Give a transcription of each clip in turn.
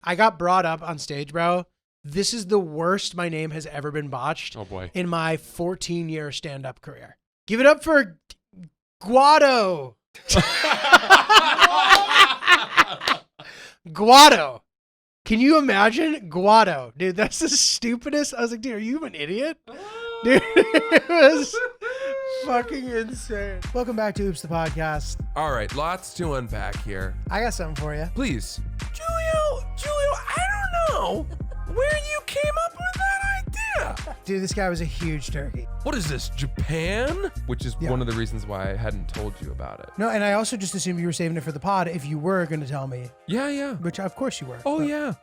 I got brought up on stage, bro. This is the worst my name has ever been botched in my 14-year stand-up career. Give it up for Guado. Guado. Can you imagine? Guado. Dude, that's the stupidest. I was like, dude, are you an idiot? Dude, it was fucking insane. Welcome back to Oops the Podcast. All right, lots to unpack here. I got something for you. Please. Julio, I don't know where you came up with that idea. Dude, this guy was a huge turkey. What is this, Japan? Which is Yeah. one of the reasons why I hadn't told you about it. No, and I also just assumed you were saving it for the pod if you were going to tell me, Yeah. which of course you were. Oh, But- yeah.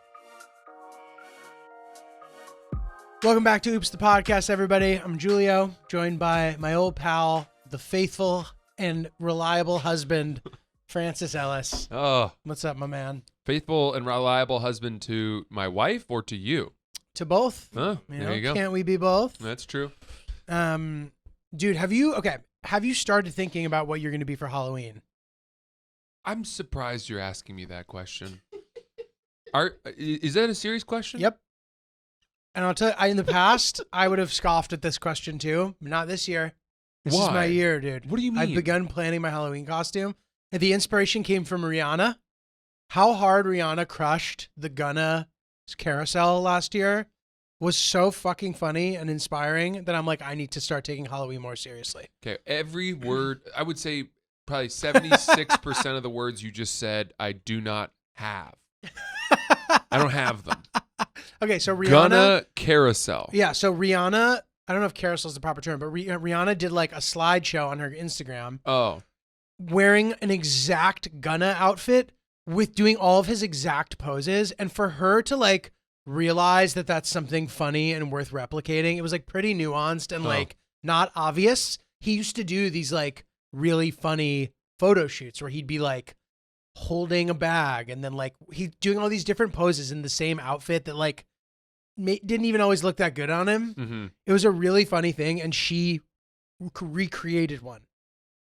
Welcome back to Oops the Podcast, everybody. I'm Julio, joined by my old pal, the faithful and reliable husband, Francis Ellis. Oh, What's up, my man? faithful and reliable husband to my wife or to you? To both. Oh, there you go. Can't we be both? That's true. Dude, have you started thinking about what you're going to be for Halloween? I'm surprised you're asking me that question. Is that a serious question? Yep. And I'll tell you, in the past, I would have scoffed at this question too. Not this year. This is my Why? year, dude. What do you mean? I've begun planning my Halloween costume. And the inspiration came from Rihanna. How hard Rihanna crushed the Gunna carousel last year was so fucking funny and inspiring that I'm like, I need to start taking Halloween more seriously. Okay, every word, I would say probably 76% of the words you just said, I do not have. I don't have them. Okay, so Rihanna. Gunna carousel. Yeah, so Rihanna, I don't know if carousel is the proper term, but Rihanna did like a slideshow on her Instagram Oh, wearing an exact Gunna outfit with doing all of his exact poses. And for her to like realize that that's something funny and worth replicating, it was like pretty nuanced and like not obvious. He used to do these like really funny photo shoots where he'd be like holding a bag and then like he doing all these different poses in the same outfit that like didn't even always look that good on him. mm-hmm. It was a really funny thing, and she recreated one.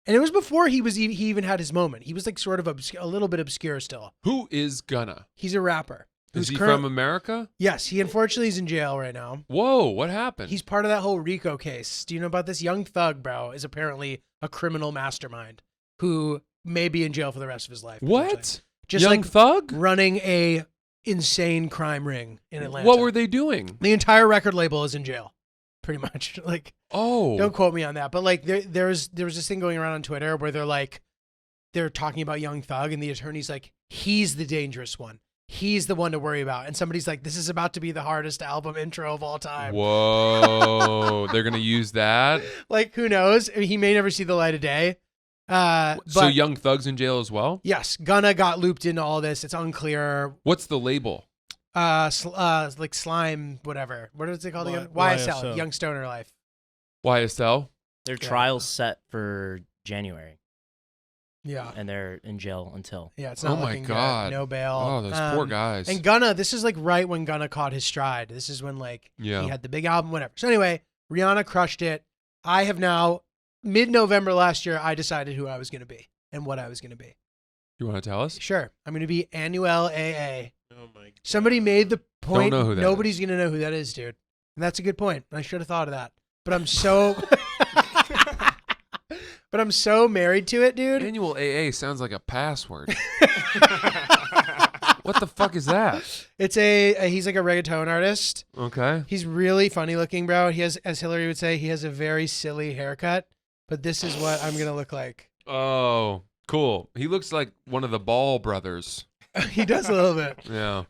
And it was before he even had his moment. He was like sort of a little bit obscure still. Who is Gunna? He's a rapper. Is he from America? Yes, he unfortunately is in jail right now. Whoa, what happened? He's part of that whole RICO case. Do you know about this? Young Thug, bro, is apparently a criminal mastermind who may be in jail for the rest of his life. What? Just Young like Thug? running a insane crime ring in Atlanta. What were they doing? The entire record label is in jail, pretty much. Like, Oh. don't quote me on that, but like there was this thing going around on Twitter where they're talking about Young Thug, and the attorney's like, he's the dangerous one. He's the one to worry about. And somebody's like, this is about to be the hardest album intro of all time. Whoa. They're going to use that? Like, who knows? I mean, he may never see the light of day. So But Young Thug's in jail as well? yes, Gunna got looped into all this. It's unclear. What's the label? Like slime, whatever. What is it called again? YSL, Young Stoner Life. YSL? Their Yeah. trial's set for January, Yeah. and they're in jail until. Yeah, it's not Oh my looking God. good. No bail. Oh, those poor guys. And Gunna, this is like right when Gunna caught his stride. This is when like Yeah. he had the big album, whatever. So anyway, Rihanna crushed it. I have now, mid-November last year, I decided who I was going to be and what I was going to be. You want to tell us? Sure. I'm going to be Annuel AA. Oh my God. Somebody made the point. know who that nobody's going to know who that is, dude. And that's a good point. I should have thought of that. But I'm so... But I'm so married to it, dude. Annual AA sounds like a password. What the fuck is that? It's he's like a reggaeton artist. Okay. He's really funny looking, bro. He has, as Hillary would say, he has a very silly haircut. But this is what I'm going to look like. Oh, cool. He looks like one of the Ball brothers. He does a little bit. Yeah.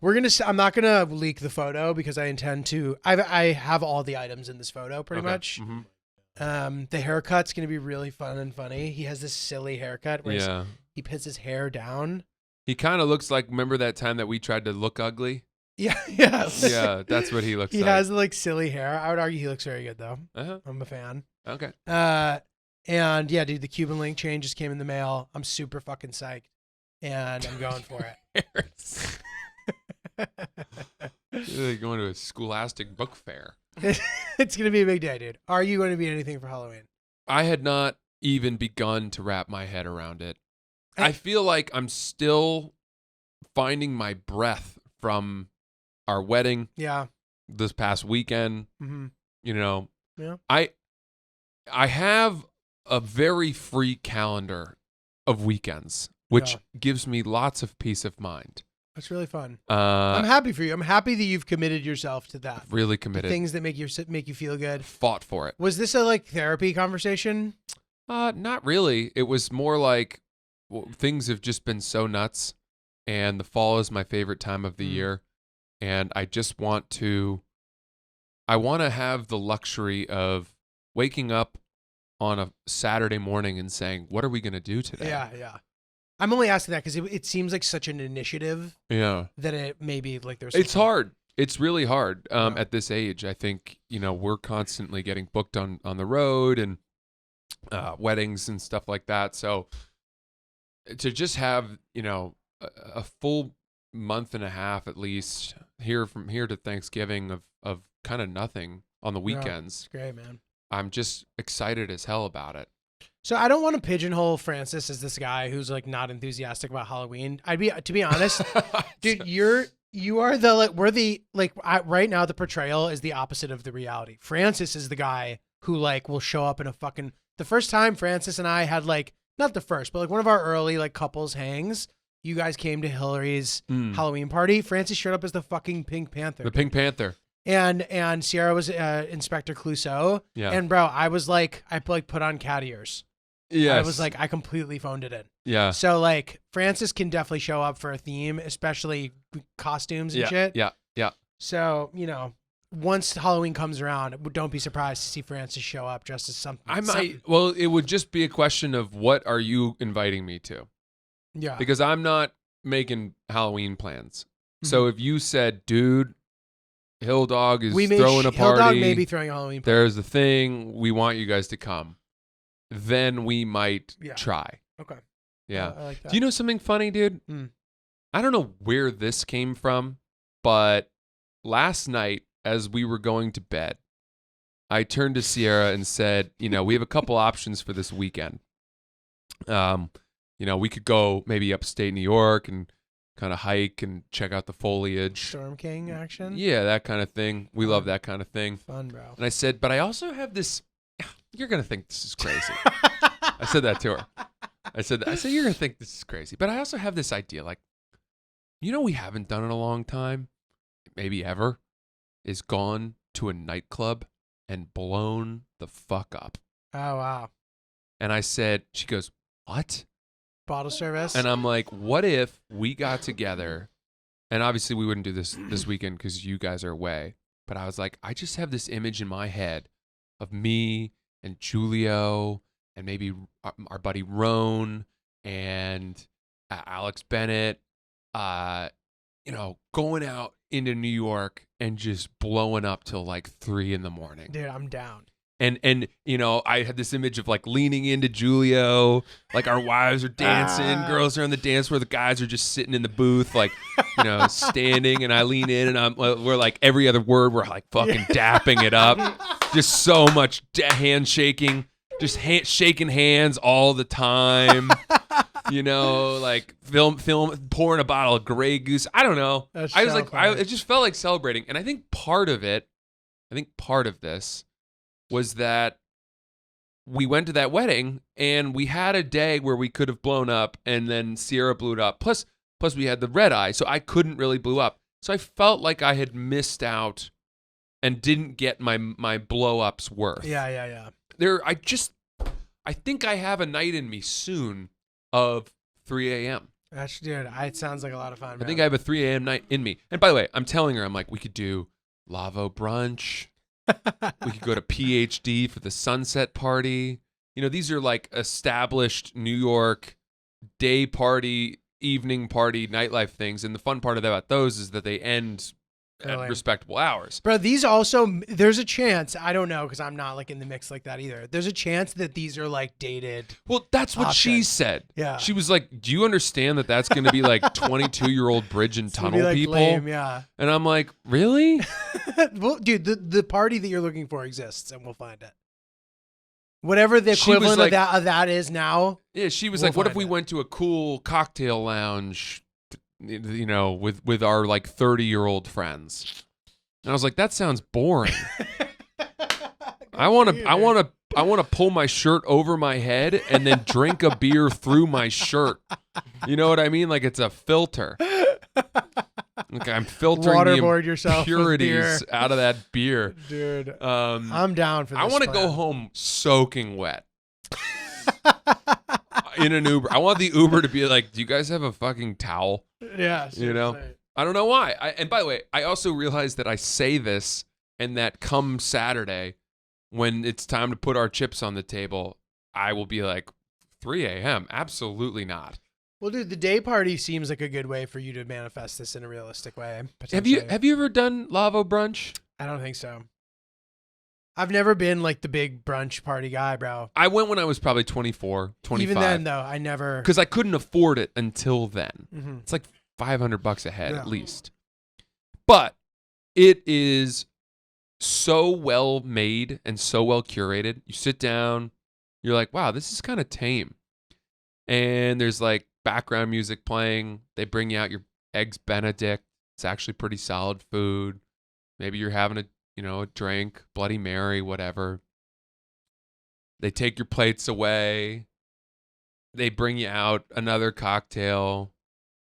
I'm not going to leak the photo because I intend to. I have all the items in this photo pretty Okay. much. Mhm. The haircut's going to be really fun and funny. He has this silly haircut where Yeah. he puts his hair down. He kind of looks like, remember that time that we tried to look ugly? Yeah, yeah. Yeah, that's what he looks He like. has like silly hair. I would argue he looks very good though. Uh-huh. I'm a fan. Okay. And yeah, dude, the Cuban link chain just came in the mail. I'm super fucking psyched. And I'm going for it. You're like going to a scholastic book fair. It's going to be a big day, dude. Are you going to be anything for Halloween? I had not even begun to wrap my head around it. I feel like I'm still finding my breath from our wedding Yeah. this past weekend. Mm-hmm. You know, Yeah. I have a very free calendar of weekends, which Yeah. gives me lots of peace of mind. That's really fun. I'm happy for you. I'm happy that you've committed yourself to that. Really The committed. things that make you feel good. Fought for it. Was this a like therapy conversation? Not really. It was more like things have just been so nuts, and the fall is my favorite time of the year, and I just want to have the luxury of waking up on a Saturday morning and saying, what are we going to do today? Yeah. I'm only asking that because it seems like such an initiative. Yeah. That it maybe like there's. It's hard. It's really hard Yeah. at this age. I think, we're constantly getting booked on the road and weddings and stuff like that. So to just have, a full month and a half at least from here to Thanksgiving of kind of nothing on the weekends. It's great, man. I'm just excited as hell about it. So I don't want to pigeonhole Francis as this guy who's like not enthusiastic about Halloween. To be honest, dude, you are the like we're the like right now the portrayal is the opposite of the reality. Francis is the guy who like will show up in a fucking the first time Francis and I had like not the first, but like one of our early like couples hangs. You guys came to Hillary's Halloween party. Francis showed up as the fucking Pink Panther. The Pink Panther. And Sierra was Inspector Clouseau. Yeah. And bro, I was like, I like put on cat ears. Yes. I was like, I completely phoned it in. Yeah. So like, Francis can definitely show up for a theme, especially costumes and shit. Yeah. So once Halloween comes around, don't be surprised to see Francis show up dressed as something. Well, it would just be a question of what are you inviting me to? Yeah. Because I'm not making Halloween plans. So if you said, dude, Hill Dog is throwing a party. Hill Dog may be throwing a Halloween party. There's the thing. We want you guys to come. Then we might try. Okay. Yeah. I like that. Do you know something funny, dude? I don't know where this came from, but last night as we were going to bed, I turned to Sierra and said, we have a couple options for this weekend. We could go maybe upstate New York and kind of hike and check out the foliage. Storm King action? Yeah, that kind of thing. We love that kind of thing. Fun, bro. And I said, but I also have this, you're going to think this is crazy. I said that to her. I said, you're going to think this is crazy. But I also have this idea, like, we haven't done in a long time, maybe ever, is gone to a nightclub and blown the fuck up. Oh, wow. And I said, she goes, what? Bottle service? And I'm like, what if we got together, and obviously we wouldn't do this weekend because you guys are away, but I was like, I just have this image in my head of me and Julio and maybe our buddy Roan and Alex Bennett, going out into New York and just blowing up till like 3 a.m. Dude, I'm down. And I had this image of like leaning into Julio, like our wives are dancing, girls are on the dance floor, the guys are just sitting in the booth, like, standing, and I lean in and we're like every other word, we're like fucking dapping it up. Just so much handshaking, just shaking hands all the time. Like film, pouring a bottle of Grey Goose. I don't know. That's I was so like, funny. it just felt like celebrating. And I think part of this was that we went to that wedding and we had a day where we could have blown up and then Sierra blew it up. Plus we had the red eye, so I couldn't really blow up. So I felt like I had missed out and didn't get my blow ups worth. Yeah. I think I have a night in me soon of 3 a.m. Dude, it sounds like a lot of fun. I think I have a 3 a.m. night in me. And by the way, I'm telling her, I'm like, we could do Lavo brunch. We could go to PhD for the sunset party. These are like established New York day party, evening party, nightlife things. And the fun part about those is that they end at respectable hours. Bro, these also, there's a chance, I don't know, because I'm not like in the mix like that either. There's a chance that these are like dated. Well, that's what she said. Yeah. She was like, do you understand that that's going to be like 22-year-old bridge and tunnel like people? Lame, yeah. And I'm like, really? Well, dude, the party that you're looking for exists, and we'll find it. Whatever the equivalent of that is now. Yeah, she was like, what if we went to a cool cocktail lounge with our like 30-year-old friends. And I was like, that sounds boring. I want to pull my shirt over my head and then drink a beer through my shirt. You know what I mean? Like it's a filter. Okay, I'm filtering Waterboard the yourself with impurities beer. out of that beer. Dude, I'm down for this. I want to go home soaking wet. In an Uber. I want the Uber to be like, do you guys have a fucking towel? Yeah. You know? seriously. I don't know why. And by the way, I also realized that I say this and that come Saturday, when it's time to put our chips on the table, I will be like, 3 a.m.? Absolutely not. Well, dude, the day party seems like a good way for you to manifest this in a realistic way. Have you ever done Lavo brunch? I don't think so. I've never been like the big brunch party guy, bro. I went when I was probably 24, 25. Even then, though, I never. Because I couldn't afford it until then. Mhm. It's like $500 a head Yeah. at least. But it is so well made and so well curated. You sit down, you're like, wow, this is kind of tame. And there's like background music playing. They bring you out your eggs Benedict. It's actually pretty solid food. Maybe you're having a drink, Bloody Mary, whatever. They take your plates away. They bring you out another cocktail.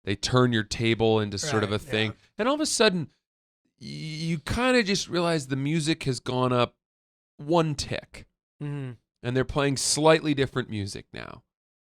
They turn your table into sort of a Right, thing. yeah. And all of a sudden, you kind of just realize the music has gone up one tick. Mhm. And they're playing slightly different music now.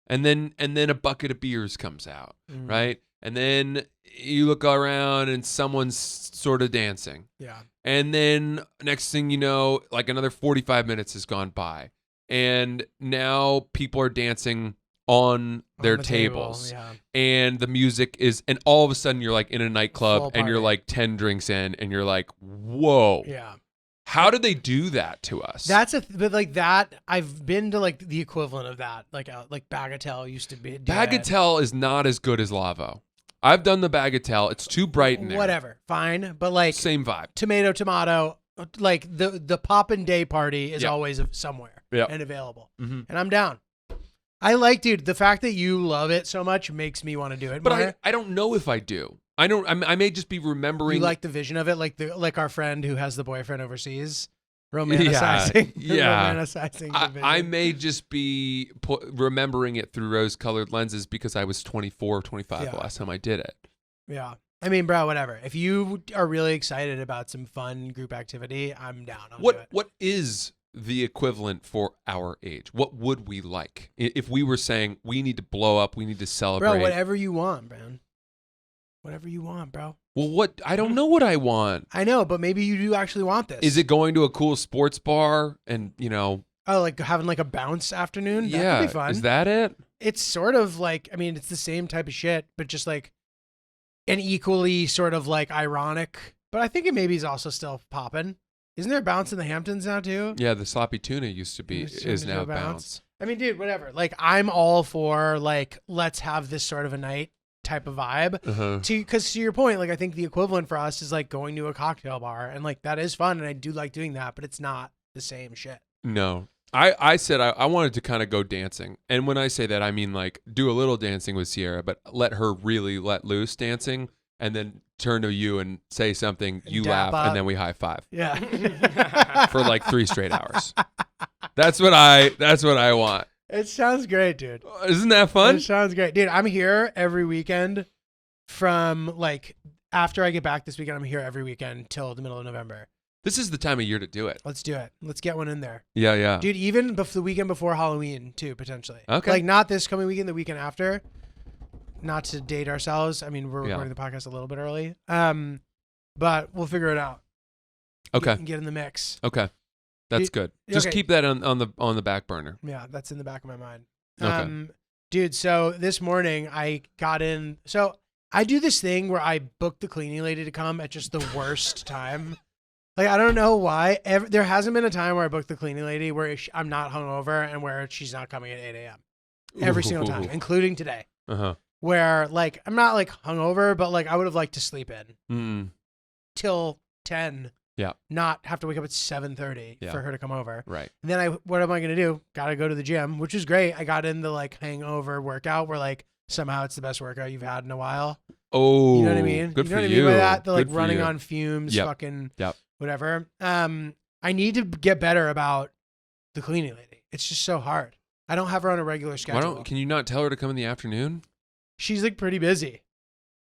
And then a bucket of beers comes out, Mhm. right? And then you look around and someone's sort of dancing. Yeah. And then next thing you know, like another 45 minutes has gone by. And now people are dancing on their On the table, tables. yeah. And the music is, and all of a sudden you're like in a nightclub Full and you're party. like 10 drinks in and you're like, whoa. Yeah. How did they do that to us? But like that, I've been to like the equivalent of that. Like Bagatelle used to be. do that. Bagatelle is not as good as Lavo. I've done the Bagatelle. It's too bright in there. Whatever. Fine. But like Same vibe. tomato, like the poppin' day party is Yeah. always somewhere Yeah. and available. Mm-hmm. And I'm down. I like, dude, the fact that you love it so much makes me want to do it more. But I don't know if I do. I may just be remembering. You like the vision of it, like our friend who has the boyfriend overseas, romanticizing. Yeah. romanticizing the vision. I may just be remembering it through rose-colored lenses because I was 24 or 25 the Yeah. last time I did it. Yeah. I mean, bro, whatever. If you are really excited about some fun group activity, I'm down. I'll do it. What is the equivalent for our age? What would we like if we were saying we need to blow up, we need to celebrate? Bro, whatever you want, man. Whatever you want, bro. Well, I don't know what I want. I know, but maybe you do actually want this. Is it going to a cool sports bar and, Oh, like having like a bounce afternoon? That yeah, could be fun. is that it? It's sort of like, I mean, it's the same type of shit, but just like an equally sort of like ironic. But I think it maybe is also still popping. Isn't there a bounce in the Hamptons now too? Yeah, the sloppy tuna used to be is now bounce. I mean, dude, whatever. Like, I'm all for like, let's have this sort of a night type of vibe. Uh-huh. Because to your point, like I think the equivalent for us is like going to a cocktail bar, and like that is fun, and I do like doing that, but it's not the same shit. No. I said I wanted to kind of go dancing. And when I say that, I mean like do a little dancing with Sierra, but let her really let loose dancing and then turn to you and say something, you dap laugh, up. and then we high five Yeah. for like 3 straight hours. That's what I want. It sounds great, dude. Isn't that fun? It sounds great. Dude, I'm here every weekend from like after I get back this weekend. I'm here every weekend till the middle of November. This is the time of year to do it. Let's do it. Let's get one in there. Yeah. Dude, even the weekend before Halloween too, potentially. Okay. Like not this coming weekend, the weekend after. Not to date ourselves. I mean, we're Yeah. recording the podcast a little bit early. But we'll figure it out. Okay. Get in the mix. Okay. That's Dude, good. Just okay. keep that on the back burner. Yeah, that's in the back of my mind. Okay. Dude, so this morning I got in. So I do this thing where I book the cleaning lady to come at just the worst time. Like, I don't know why. There hasn't been a time where I booked the cleaning lady where I'm not hungover and where she's not coming at 8 a.m. Every single time, including today. Uh-huh. Where, like, I'm not, like, hungover, but, like, I would have liked to sleep in Mm. till 10. Yeah. Not have to wake up at 7:30 Yeah. for her to come over. Right. And then what am I going to do? Got to go to the gym, which is great. I got in the like hangover workout where like somehow it's the best workout you've had in a while. Oh, You know what I mean? Good you for know what you. I mean by that? They're like Good for running you. on fumes, Yep. fucking Yep. whatever. I need to get better about the cleaning lady. It's just so hard. I don't have her on a regular schedule. Can you not tell her to come in the afternoon? She's like pretty busy.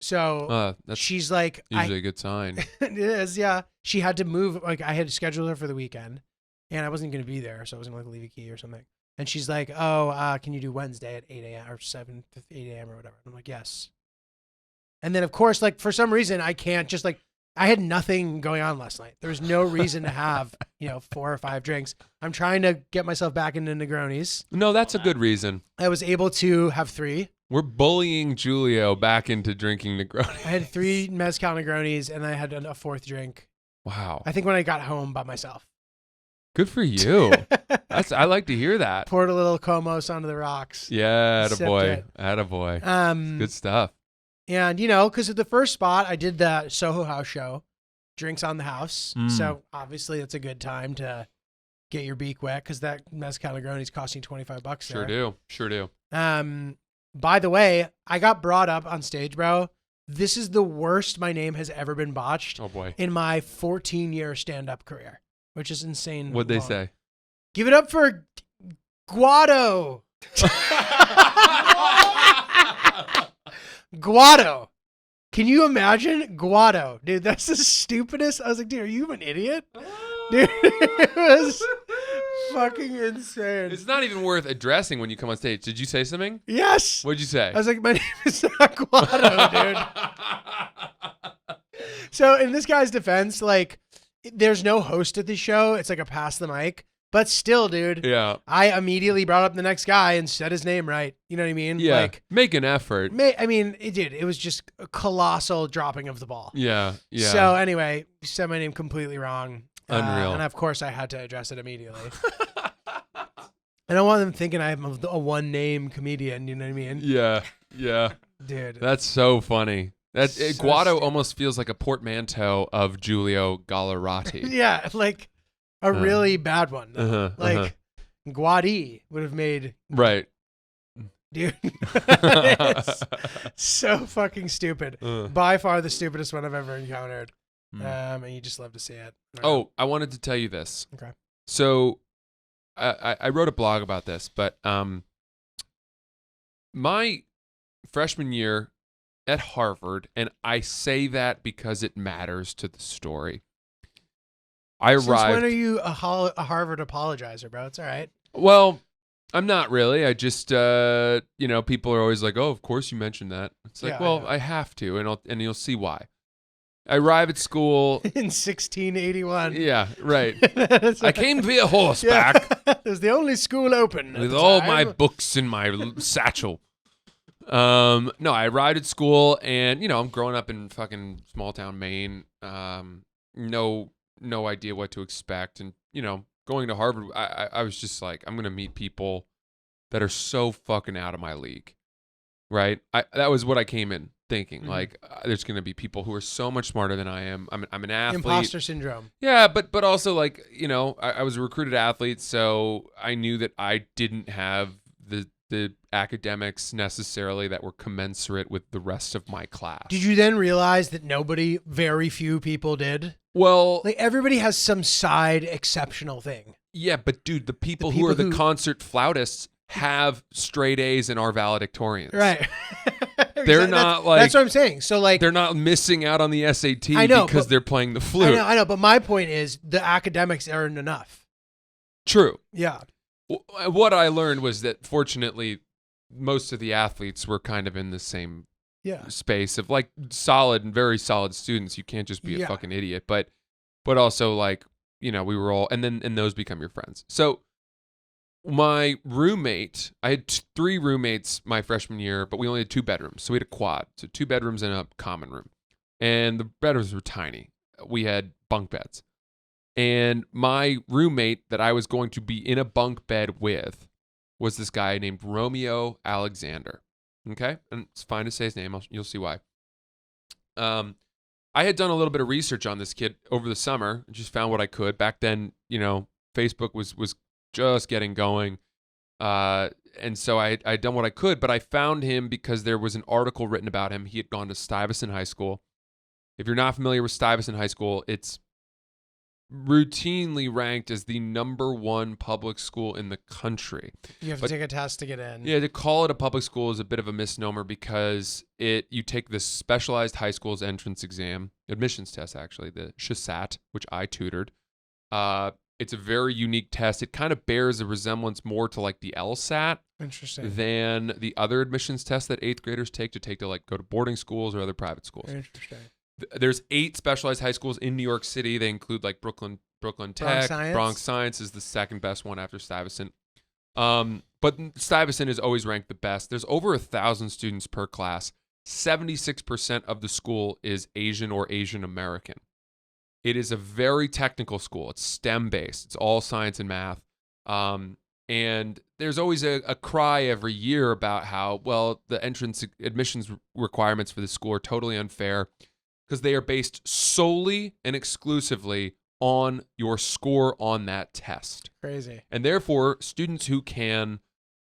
So That's she's like, usually a good sign. it is, yeah. She had to move. Like I had to schedule her for the weekend, and I wasn't going to be there, so I was going to leave a key or something. And she's like, "Oh, can you do Wednesday at 8 a.m. or 8 a.m. or whatever?" I'm like, "Yes." And then of course, like for some reason, I can't just like I had nothing going on last night. There was no reason to have 4 or 5 drinks. I'm trying to get myself back into Negronis. No, that's a good reason. I was able to have 3. We're bullying Julio back into drinking Negroni. I had 3 mezcal Negronis, and I had a 4th drink. Wow. I think when I got home by myself. Good for you. I like to hear that. Poured a little Comos onto the rocks. Yeah, Sipped attaboy. it. Attaboy. Good stuff. And because at the first spot I did the Soho House show, drinks on the house. Mm. So obviously it's a good time to get your beak wet because that mezcal Negroni is costing $25 Sure there. do. By the way, I got brought up on stage, bro. This is the worst my name has ever been botched Oh boy. in my 14-year stand-up career, which is insane. What'd they long. say? Give it up for Guado. Guado. Can you imagine Guado? Dude, that's the stupidest. I was like, dude, are you an idiot? Dude, it was fucking insane. It's not even worth addressing when you come on stage. Did you say something? Yes. What'd you say? I was like, my name is not Guado, dude. So in this guy's defense, like, there's no host at the show. It's like a pass the mic. But still, dude, Yeah. I immediately brought up the next guy and said his name right. You know what I mean? Yeah. Like, Make an effort. it was just a colossal dropping of the ball. Yeah. Yeah. So anyway, you said my name completely wrong. Unreal. And of course, I had to address it immediately. I don't want them thinking I'm a one-name comedian. You know what I mean? Yeah. Yeah. Dude. That's so funny. So Guado stupid. almost feels like a portmanteau of Giulio Gallerati. Yeah, like a really bad one. Though. Like Guadi would have made, Right. dude. It's so fucking stupid. Uh. By far the stupidest one I've ever encountered. Hmm. And you just love to see it. Oh, I wanted to tell you this. Okay. So I wrote a blog about this, but my freshman year at Harvard, and I say that because it matters to the story. I Since arrived. when are you a Harvard apologizer, bro? It's all right. Well, I'm not really. I just, people are always like, "Oh, of course you mentioned that." It's like, Yeah, I well, know. I have to, and you'll see why. I arrive at school. In 1681. Yeah, right. That's I right. came via horseback It was the only school open at with the all time. my books in my satchel. No, I arrived at school, and I'm growing up in fucking small town Maine. No idea what to expect, and going to Harvard, I was just like, I'm gonna meet people that are so fucking out of my league, right? That was what I came in thinking. Mhm. Like, there's gonna be people who are so much smarter than I am. I'm an athlete. Imposter syndrome. Yeah, but also like I was a recruited athlete, so I knew that I didn't have the academics necessarily that were commensurate with the rest of my class. Did you then realize that very few people did? Well, Like everybody has some side exceptional thing. yeah, but dude, the people, people who are the who- concert flautists have straight A's and are valedictorians. Right. They're not like That's what I'm saying. So like they're not missing out on the SAT I know, because but- they're playing the flute. I know, but my point is the academics aren't enough. True. Yeah. What I learned was that fortunately most of the athletes were kind of in the same Yeah. space of like solid and very solid students. You can't just be a Yeah. fucking idiot, but also like, we were all, and those become your friends. So my roommate, I had 3 roommates my freshman year, but we only had 2 bedrooms. So we had a quad, so 2 bedrooms and a common room, and the bedrooms were tiny. We had bunk beds, and my roommate that I was going to be in a bunk bed with was this guy named Romeo Alexander. Okay, and it's fine to say his name. You'll see why. I had done a little bit of research on this kid over the summer and just found what I could. Back then, Facebook was just getting going. And so I'd done what I could, but I found him because there was an article written about him. He had gone to Stuyvesant High School. If you're not familiar with Stuyvesant High School, it's routinely ranked as the #1 public school in the country. You have to take a test to get in. Yeah, to call it a public school is a bit of a misnomer because you take the specialized high school's entrance exam, admissions test actually, the SHSAT, which I tutored. It's a very unique test. It kind of bears a resemblance more to like the LSAT than the other admissions tests that 8th graders take to like go to boarding schools or other private schools. Interesting. There's 8 specialized high schools in New York City. They include like Brooklyn Tech. Bronx Science is the second best one after Stuyvesant. But Stuyvesant is always ranked the best. There's over 1,000 students per class. 76% of the school is Asian or Asian American. It is a very technical school. It's STEM based. It's all science and math. And there's always a cry every year about how, well, the entrance admissions requirements for the school are totally unfair because they are based solely and exclusively on your score on that test. Crazy. And therefore, students who can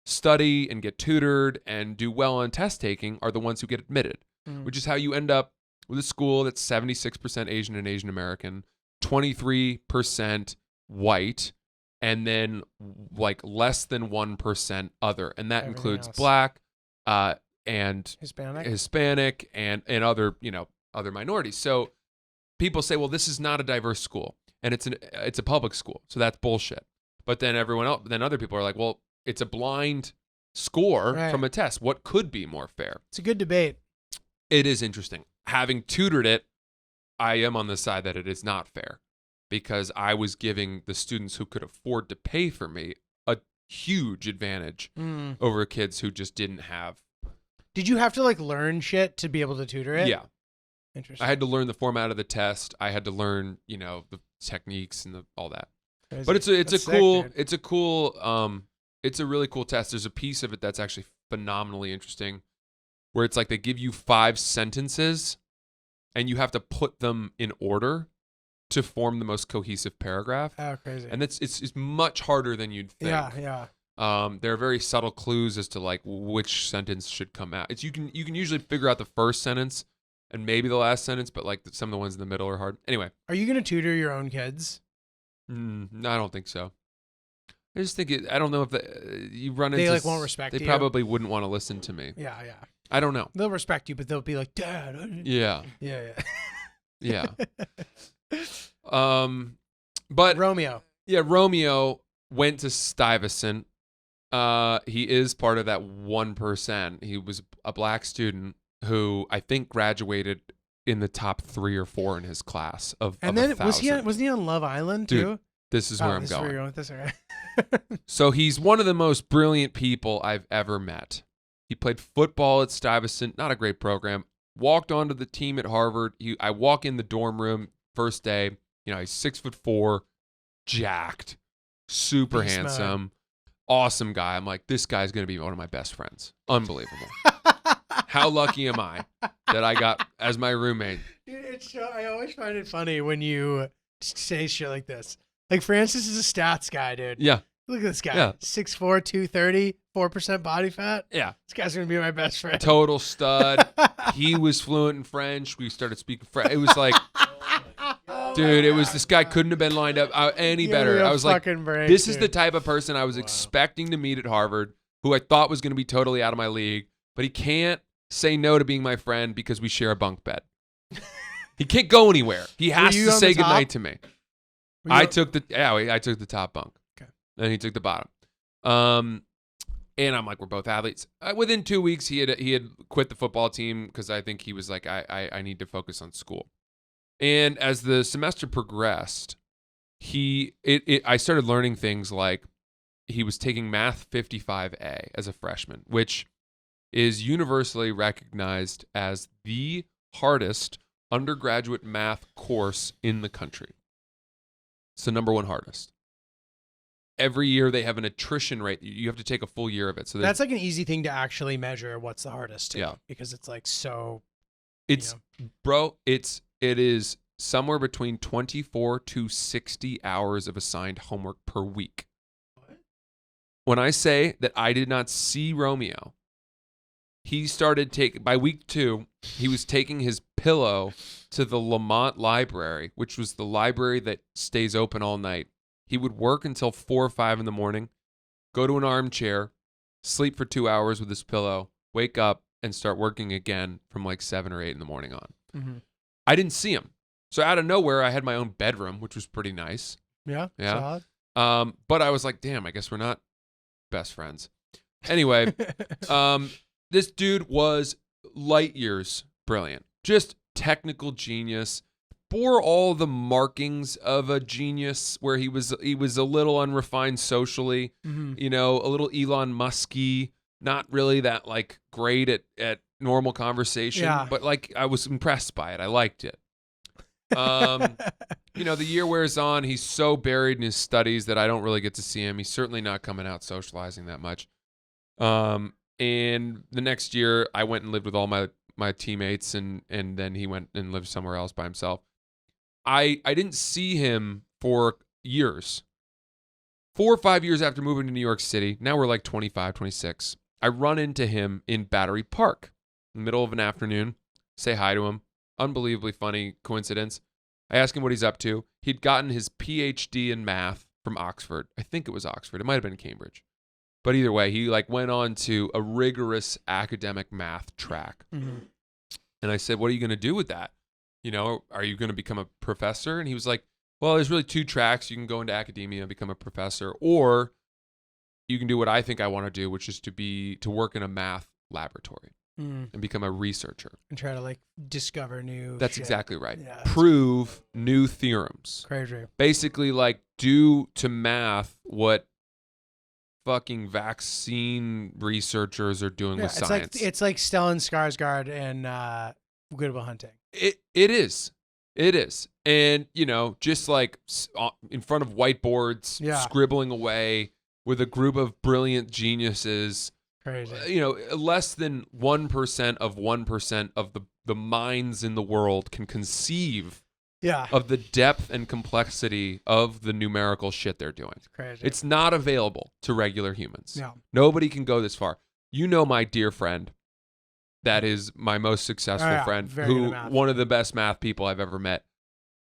study and get tutored and do well on test taking are the ones who get admitted, which is how you end up with a school that's 76% Asian and Asian American, 23% white, and then like less than 1% other. And that includes else. Black and Hispanic and other, other minorities. So people say, well, this is not a diverse school and it's a public school. So that's bullshit. But then other people are like, well, it's a blind score from a test. What could be more fair? It's a good debate. It is interesting. Having tutored it, I am on the side that it is not fair because I was giving the students who could afford to pay for me a huge advantage over kids who just didn't have. Did you have to like learn shit to be able to tutor it? Yeah. Interesting. I had to learn the format of the test. I had to learn, the techniques and all that. Crazy. But it's a really cool test. There's a piece of it that's actually phenomenally interesting where it's like they give you 5 sentences and you have to put them in order to form the most cohesive paragraph. Oh, crazy. And it's much harder than you'd think. Yeah. There are very subtle clues as to like which sentence should come out. You can usually figure out the first sentence and maybe the last sentence, but like some of the ones in the middle are hard. Anyway. Are you going to tutor your own kids? No, I don't think so. I just think I don't know if you run into. They like won't respect you. They probably wouldn't want to listen to me. Yeah. I don't know. They'll respect you, but they'll be like, Dad. Yeah. Yeah. But Romeo. Yeah, Romeo went to Stuyvesant. He is part of that 1%. He was a black student who I think graduated in the top 3 or 4 in his class And then 1,000. wasn't he on Love Island Dude, too? This is where I'm this going. Is where you're going with this, all right. So he's one of the most brilliant people I've ever met. He played football at Stuyvesant, not a great program. Walked onto the team at Harvard. I walk in the dorm room first day. He's 6'4", jacked, super Beast handsome, awesome guy. I'm like, this guy's gonna be one of my best friends. Unbelievable. How lucky am I that I got as my roommate? Dude, I always find it funny when you say shit like this. Like Francis is a stats guy, dude. Yeah. Look at this guy. Yeah. 6'4", 230, 4% body fat. Yeah. This guy's going to be my best friend. Total stud. He was fluent in French. We started speaking French. It was like, dude, this guy couldn't have been lined up any better. I was like, this is the type of person I was expecting to meet at Harvard, who I thought was going to be totally out of my league, but he can't say no to being my friend because we share a bunk bed. He can't go anywhere. He has to say goodnight to me. I took the top bunk. Okay. And he took the bottom. And I'm like, we're both athletes. Within 2 weeks, he had quit the football team because I think he was like, I need to focus on school. And as the semester progressed, I started learning things like he was taking Math 55A as a freshman, which is universally recognized as the hardest undergraduate math course in the country. It's the #1 hardest. Every year they have an attrition rate. You have to take a full year of it. So that's like an easy thing to actually measure what's the hardest. Yeah. Because it's like so. Bro, it is somewhere between 24 to 60 hours of assigned homework per week. when I say that I did not see Romeo, he started by week 2, he was taking his pillow to the Lamont Library, which was the library that stays open all night. He would work until 4 or 5 in the morning, go to an armchair, sleep for 2 hours with his pillow, wake up, and start working again from like 7 or 8 in the morning on. Mm-hmm. I didn't see him. So out of nowhere, I had my own bedroom, which was pretty nice. Yeah. Yeah. Solid. But I was like, damn, I guess we're not best friends. Anyway, this dude was light years brilliant. Just technical genius. Bore all the markings of a genius, where he was a little unrefined socially, Mm-hmm. you know, a little Elon Musky, not really that like great at normal conversation, Yeah. but like I was impressed by it. I liked it. You know, the year wears on. He's so buried in his studies that I don't really get to see him. He's certainly not coming out socializing that much. And the next year, I went and lived with all my teammates, and then he went and lived somewhere else by himself. I didn't see him for years. 4 or 5 years after moving to New York City, now we're like 25, 26, I run into him in Battery Park in the middle of an afternoon, say hi to him. Unbelievably funny coincidence. I ask him what he's up to. He'd gotten his PhD in math from Oxford. I think it was Oxford. It might have been Cambridge. But either way, he like went on to a rigorous academic math track. Mm-hmm. And I said, what are you going to do with that? You know, are you going to become a professor? And he was like, well, there's really 2 tracks. You can go into academia and become a professor, or you can do what I think I want to do, which is to work in a math laboratory and become a researcher. And try to like discover new That's shit. exactly right. Yeah, Prove new theorems. crazy. Basically, like, do to math what fucking vaccine researchers are doing with science. It's like Stellan Skarsgård and Good Will Hunting. It is. And, you know, just like in front of whiteboards, Yeah. scribbling away with a group of brilliant geniuses, Crazy. you know, less than 1% of 1% of the minds in the world can conceive Yeah. of the depth and complexity of the numerical shit they're doing. It's crazy. It's not available to regular humans. Yeah. Nobody can go this far. You know my dear friend, that is my most successful Oh, yeah. friend, Very good who at math. one of the best math people I've ever met.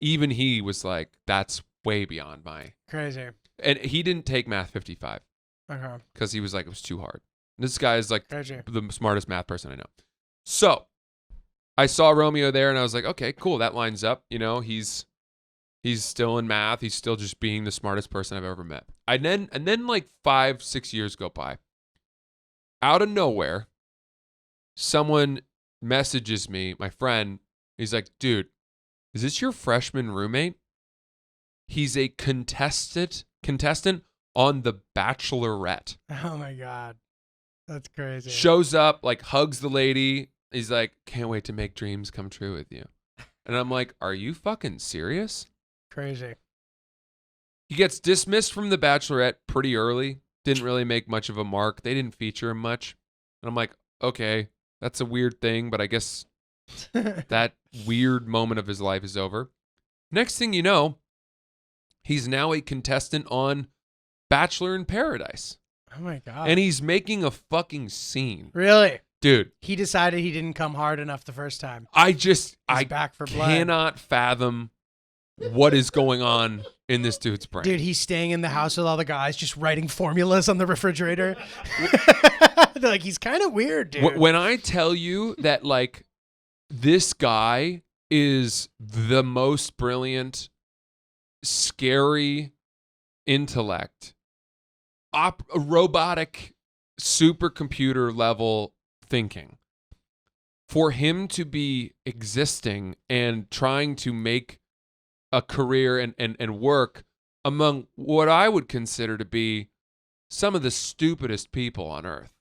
Even he was like, that's way beyond my. Crazy. And he didn't take Math 55 Okay. because he was like, it was too hard. This guy is like Crazy. the smartest math person I know. So I saw Romeo there and I was like, okay, cool. That lines up. You know, he's still in math. He's still just being the smartest person I've ever met. And then like 5-6 years go by. Out of nowhere, someone messages me, my friend. He's like, dude, is this your freshman roommate? He's a contestant on The Bachelorette. Oh my God. That's crazy. Shows up, like hugs the lady. He's like, can't wait to make dreams come true with you. And I'm like, are you fucking serious? Crazy. He gets dismissed from The Bachelorette pretty early. Didn't really make much of a mark. They didn't feature him much. And I'm like, okay, that's a weird thing, but I guess that weird moment of his life is over. Next thing you know, he's now a contestant on Bachelor in Paradise. Oh my God. And he's making a fucking scene. Really? Dude, He decided he didn't come hard enough the first time. I He's back for blood. cannot fathom what is going on in this dude's brain. Dude, he's staying in the house with all the guys, just writing formulas on the refrigerator. They're like, he's kind of weird, dude. When I tell you that, like, this guy is the most brilliant, scary intellect, robotic, supercomputer level thinking, for him to be existing and trying to make a career and work among what I would consider to be some of the stupidest people on earth.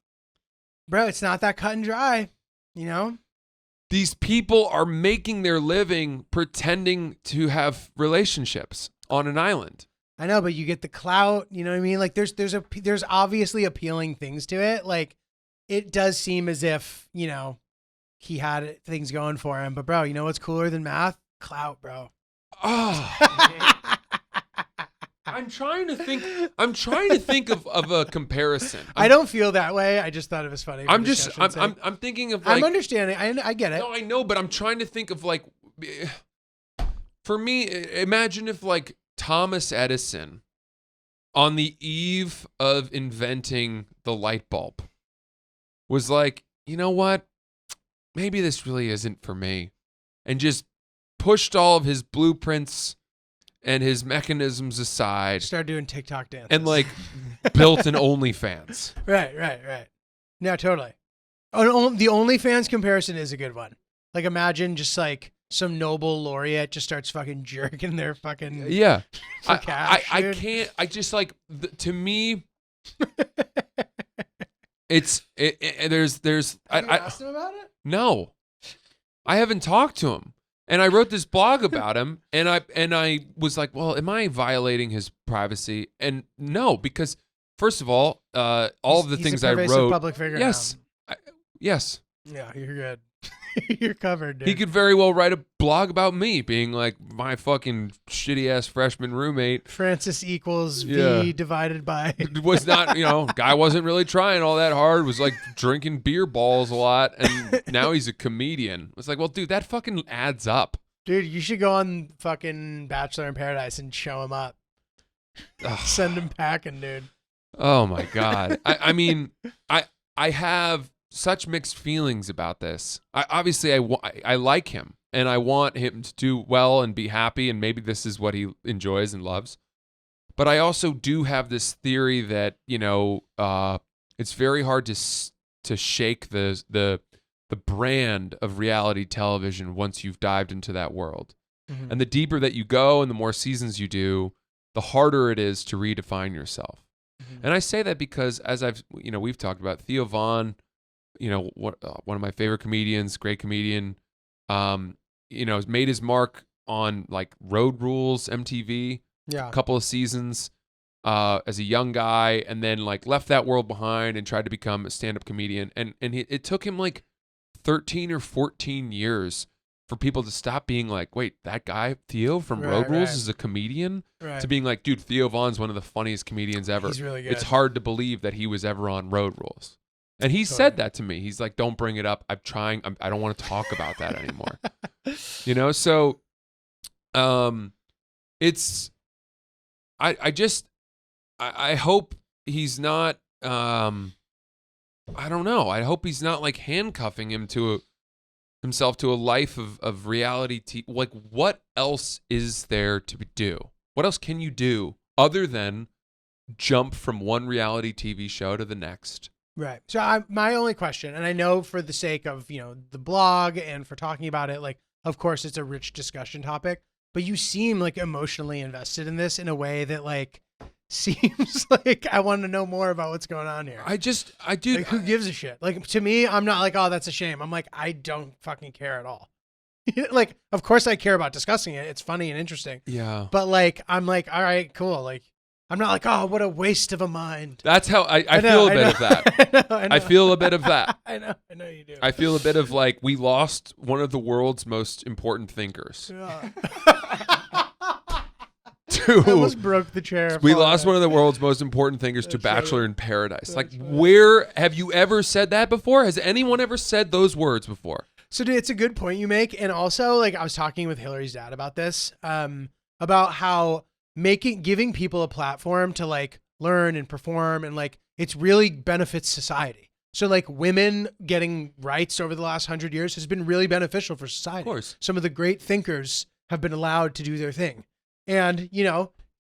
Bro, it's not that cut and dry, you know? These people are making their living pretending to have relationships on an island. I know, but you get the clout, you know what I mean? Like there's obviously appealing things to it. Like it does seem as if, you know, he had things going for him. But bro, you know what's cooler than math? Clout, bro. Oh, I'm trying to think. I'm trying to think of a comparison. I don't feel that way. I just thought it was funny. I'm thinking of like. I'm understanding. I get it. No, I know, but I'm trying to think of like. For me, imagine if like Thomas Edison, on the eve of inventing the light bulb, was like, you know what? Maybe this really isn't for me, and just pushed all of his blueprints and his mechanisms aside. Start doing TikTok dances. And like built an OnlyFans. Right. No, totally. The OnlyFans comparison is a good one. Like imagine just like some Nobel laureate just starts fucking jerking their fucking yeah. for cash. I can't. I just like to me. There's. Have you asked him about it? No, I haven't talked to him. And I wrote this blog about him, and I was like, well, am I violating his privacy? And no, because first of all of the things I wrote, public figure yes, yes, yeah, you're good. You're covered, dude. He could very well write a blog about me being like my fucking shitty ass freshman roommate. Francis equals V divided by. Was not, guy wasn't really trying all that hard. Was like drinking beer balls a lot, and now he's a comedian. It's like, well, dude, that fucking adds up. Dude, you should go on fucking Bachelor in Paradise and show him up. Send him packing, dude. Oh my god. I mean, I have such mixed feelings about this. I like him, and I want him to do well and be happy, and maybe this is what he enjoys and loves. But I also do have this theory that it's very hard to shake the brand of reality television once you've dived into that world. Mm-hmm. And the deeper that you go and the more seasons you do, the harder it is to redefine yourself. Mm-hmm. And I say that because as we've talked about Theo Von, one of my favorite comedians, great comedian, has made his mark on like Road Rules, MTV, a couple of seasons as a young guy, and then like left that world behind and tried to become a stand-up comedian. And it took him like 13 or 14 years for people to stop being like, wait, that guy, Theo from Road Rules is a comedian? Right. To being like, dude, Theo Von's one of the funniest comedians ever. He's really good. It's hard to believe that he was ever on Road Rules. And he said that to me. He's like, don't bring it up. I don't want to talk about that anymore. So it's, I hope he's not, I don't know. I hope he's not like handcuffing himself to a life of reality. Like, what else is there to do? What else can you do other than jump from one reality TV show to the next? Right. So my only question, and I know for the sake of, the blog and for talking about it, like, of course it's a rich discussion topic, but you seem like emotionally invested in this in a way that like seems like I want to know more about what's going on here. I do. Like, who gives a shit? Like, to me, I'm not like, oh, that's a shame. I'm like, I don't fucking care at all. Like, of course I care about discussing it. It's funny and interesting. Yeah. But like, I'm like, all right, cool. Like, I'm not like, oh, what a waste of a mind. That's how I feel a bit of that. I know. I feel a bit of that. I know you do. I feel a bit of like, we lost one of the world's most important thinkers. Yeah. I almost broke the chair. We lost one of the world's most important thinkers to Bachelor in Paradise. Like, where have you ever said that before? Has anyone ever said those words before? So dude, it's a good point you make. And also, like, I was talking with Hillary's dad about this, about how giving people a platform to like learn and perform, and like it's really benefits society. So like women getting rights over the last 100 years has been really beneficial for society. Of course. Some of the great thinkers have been allowed to do their thing. And,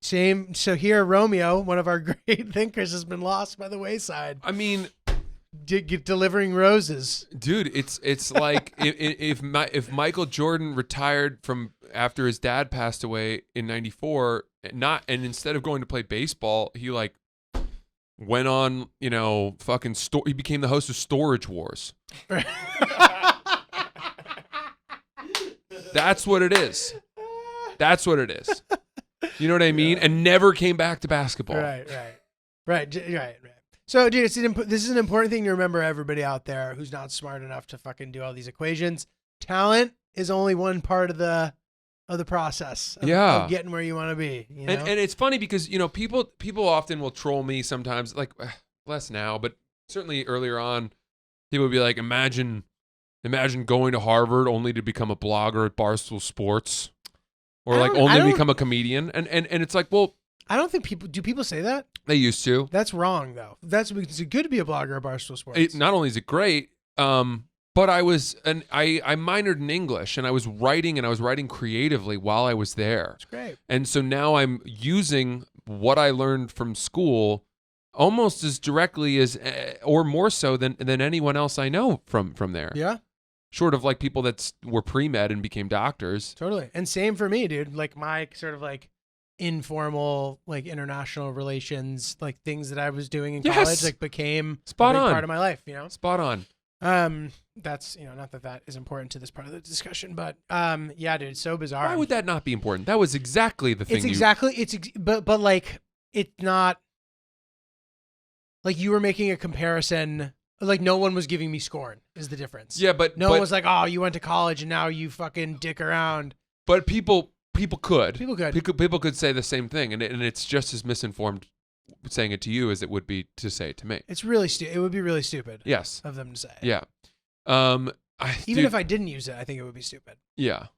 same. So here, Romeo, one of our great thinkers, has been lost by the wayside. I mean, delivering roses. Dude, it's like if Michael Jordan retired from after his dad passed away in '94, and instead of going to play baseball, he like went on, he became the host of Storage Wars. That's what it is. That's what it is. You know what I mean? And never came back to basketball. Right. So, dude, this is an important thing to remember, everybody out there who's not smart enough to fucking do all these equations. Talent is only one part of the of the process Yeah. of getting where you want to be. You know? And it's funny because, people often will troll me sometimes, like less now, but certainly earlier on, people would be like, imagine going to Harvard only to become a blogger at Barstool Sports, or like only to become a comedian. And it's like, well, I don't think people say that? they used to. That's wrong though. It's good to be a blogger at Barstool Sports. Not only is it great, but I minored in English, and I was writing creatively while I was there. It's great. And so now I'm using what I learned from school almost as directly as, or more so than anyone else I know from there. Yeah. Short of like people that were pre-med and became doctors. Totally. And same for me, dude. Like my sort of like informal, like international relations, like things that I was doing in college, like became a big part of my life, Spot on. That's, not that is important to this part of the discussion, but yeah, dude, so bizarre. Why would that not be important? That was exactly the thing. But like, it's not like you were making a comparison. Like no one was giving me scorn is the difference. Yeah, but no one was like, oh, you went to college and now you fucking dick around. But people could. People could say the same thing, and it's just as misinformed saying it to you as it would be to say it to me. It's really it would be really stupid. Yes. Of them to say. Yeah. Even if I didn't use it, I think it would be stupid. Yeah.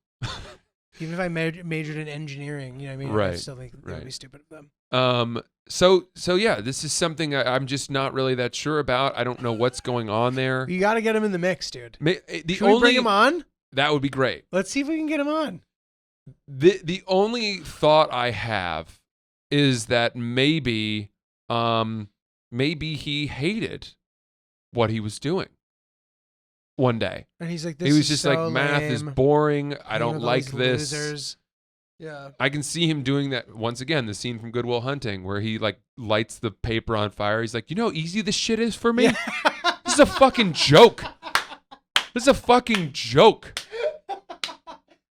Even if I majored in engineering, you know what I mean? Right. I still think it would be stupid of them. So yeah, this is something I'm just not really that sure about. I don't know what's going on there. You got to get him in the mix, dude. Should we bring him on? That would be great. Let's see if we can get him on. The only thought I have is that maybe he hated what he was doing one day. And he's like, he was just like, math is boring. I don't like this. Losers. Yeah. I can see him doing that once again, the scene from Good Will Hunting where he like lights the paper on fire. He's like, you know how easy this shit is for me? Yeah. This is a fucking joke. This is a fucking joke.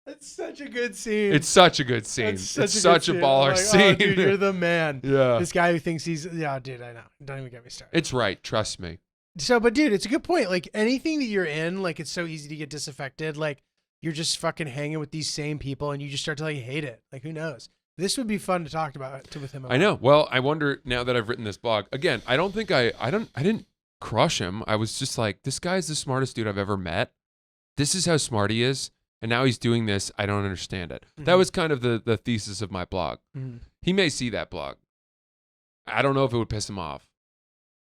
It's such a good scene. It's such a good scene. It's such a baller like, scene. Oh, dude, you're the man. Yeah. This guy who thinks dude, I know. Don't even get me started. It's right. Trust me. So, but dude, it's a good point. Like anything that you're in, like it's so easy to get disaffected. Like you're just fucking hanging with these same people and you just start to like hate it. Like who knows? This would be fun to talk with him about. I know. Well, I wonder now that I've written this blog, again, I don't think I didn't crush him. I was just like, this guy's the smartest dude I've ever met. This is how smart he is. And now he's doing this. I don't understand it. Mm-hmm. That was kind of the thesis of my blog. Mm-hmm. He may see that blog. I don't know if it would piss him off.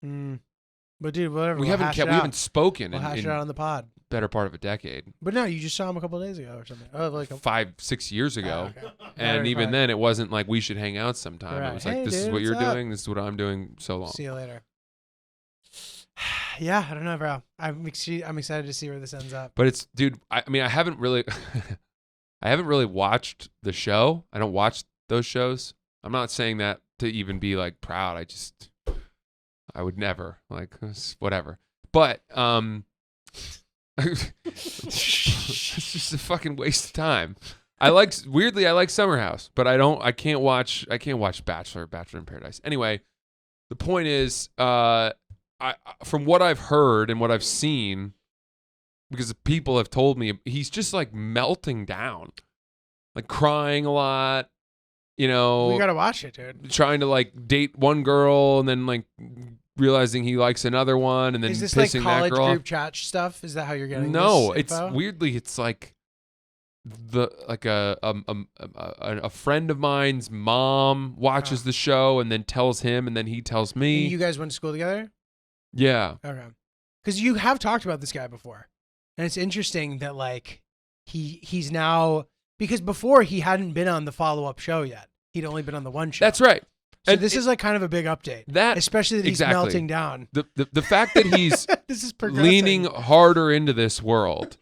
But dude, whatever. We haven't spoken we'll hash it out on the pod. Better part of a decade. But no, you just saw him a couple of days ago or something. Oh, like 5-6 years ago. Oh, okay. And even then, it wasn't like we should hang out sometime. Right. It was like, hey, this dude, is what you're up? doing. This is what I'm doing. So long. See you later. Yeah, I don't know, bro. I'm excited to see where this ends up. But it's, dude. I mean, I haven't really watched the show. I don't watch those shows. I'm not saying that to even be like proud. I would never, like, whatever. But it's just a fucking waste of time. I like Summer House, but I can't watch Bachelor in Paradise. Anyway, the point is, from what I've heard and what I've seen, because people have told me, he's just like melting down, like crying a lot. You know, we gotta watch it, dude. Trying to like date one girl and then like realizing he likes another one and then is this pissing like college that girl group off. chat stuff? Is that how you're getting? No, this it's info? weirdly it's like a friend of mine's mom watches the show and then tells him and then he tells me. And you guys went to school together? Yeah. Okay. Because you have talked about this guy before, and it's interesting that like he's now. Because before he hadn't been on the follow-up show yet. He'd only been on the one show. That's right. So this is like kind of a big update. Especially that he's melting down. The fact that he's this is leaning harder into this world.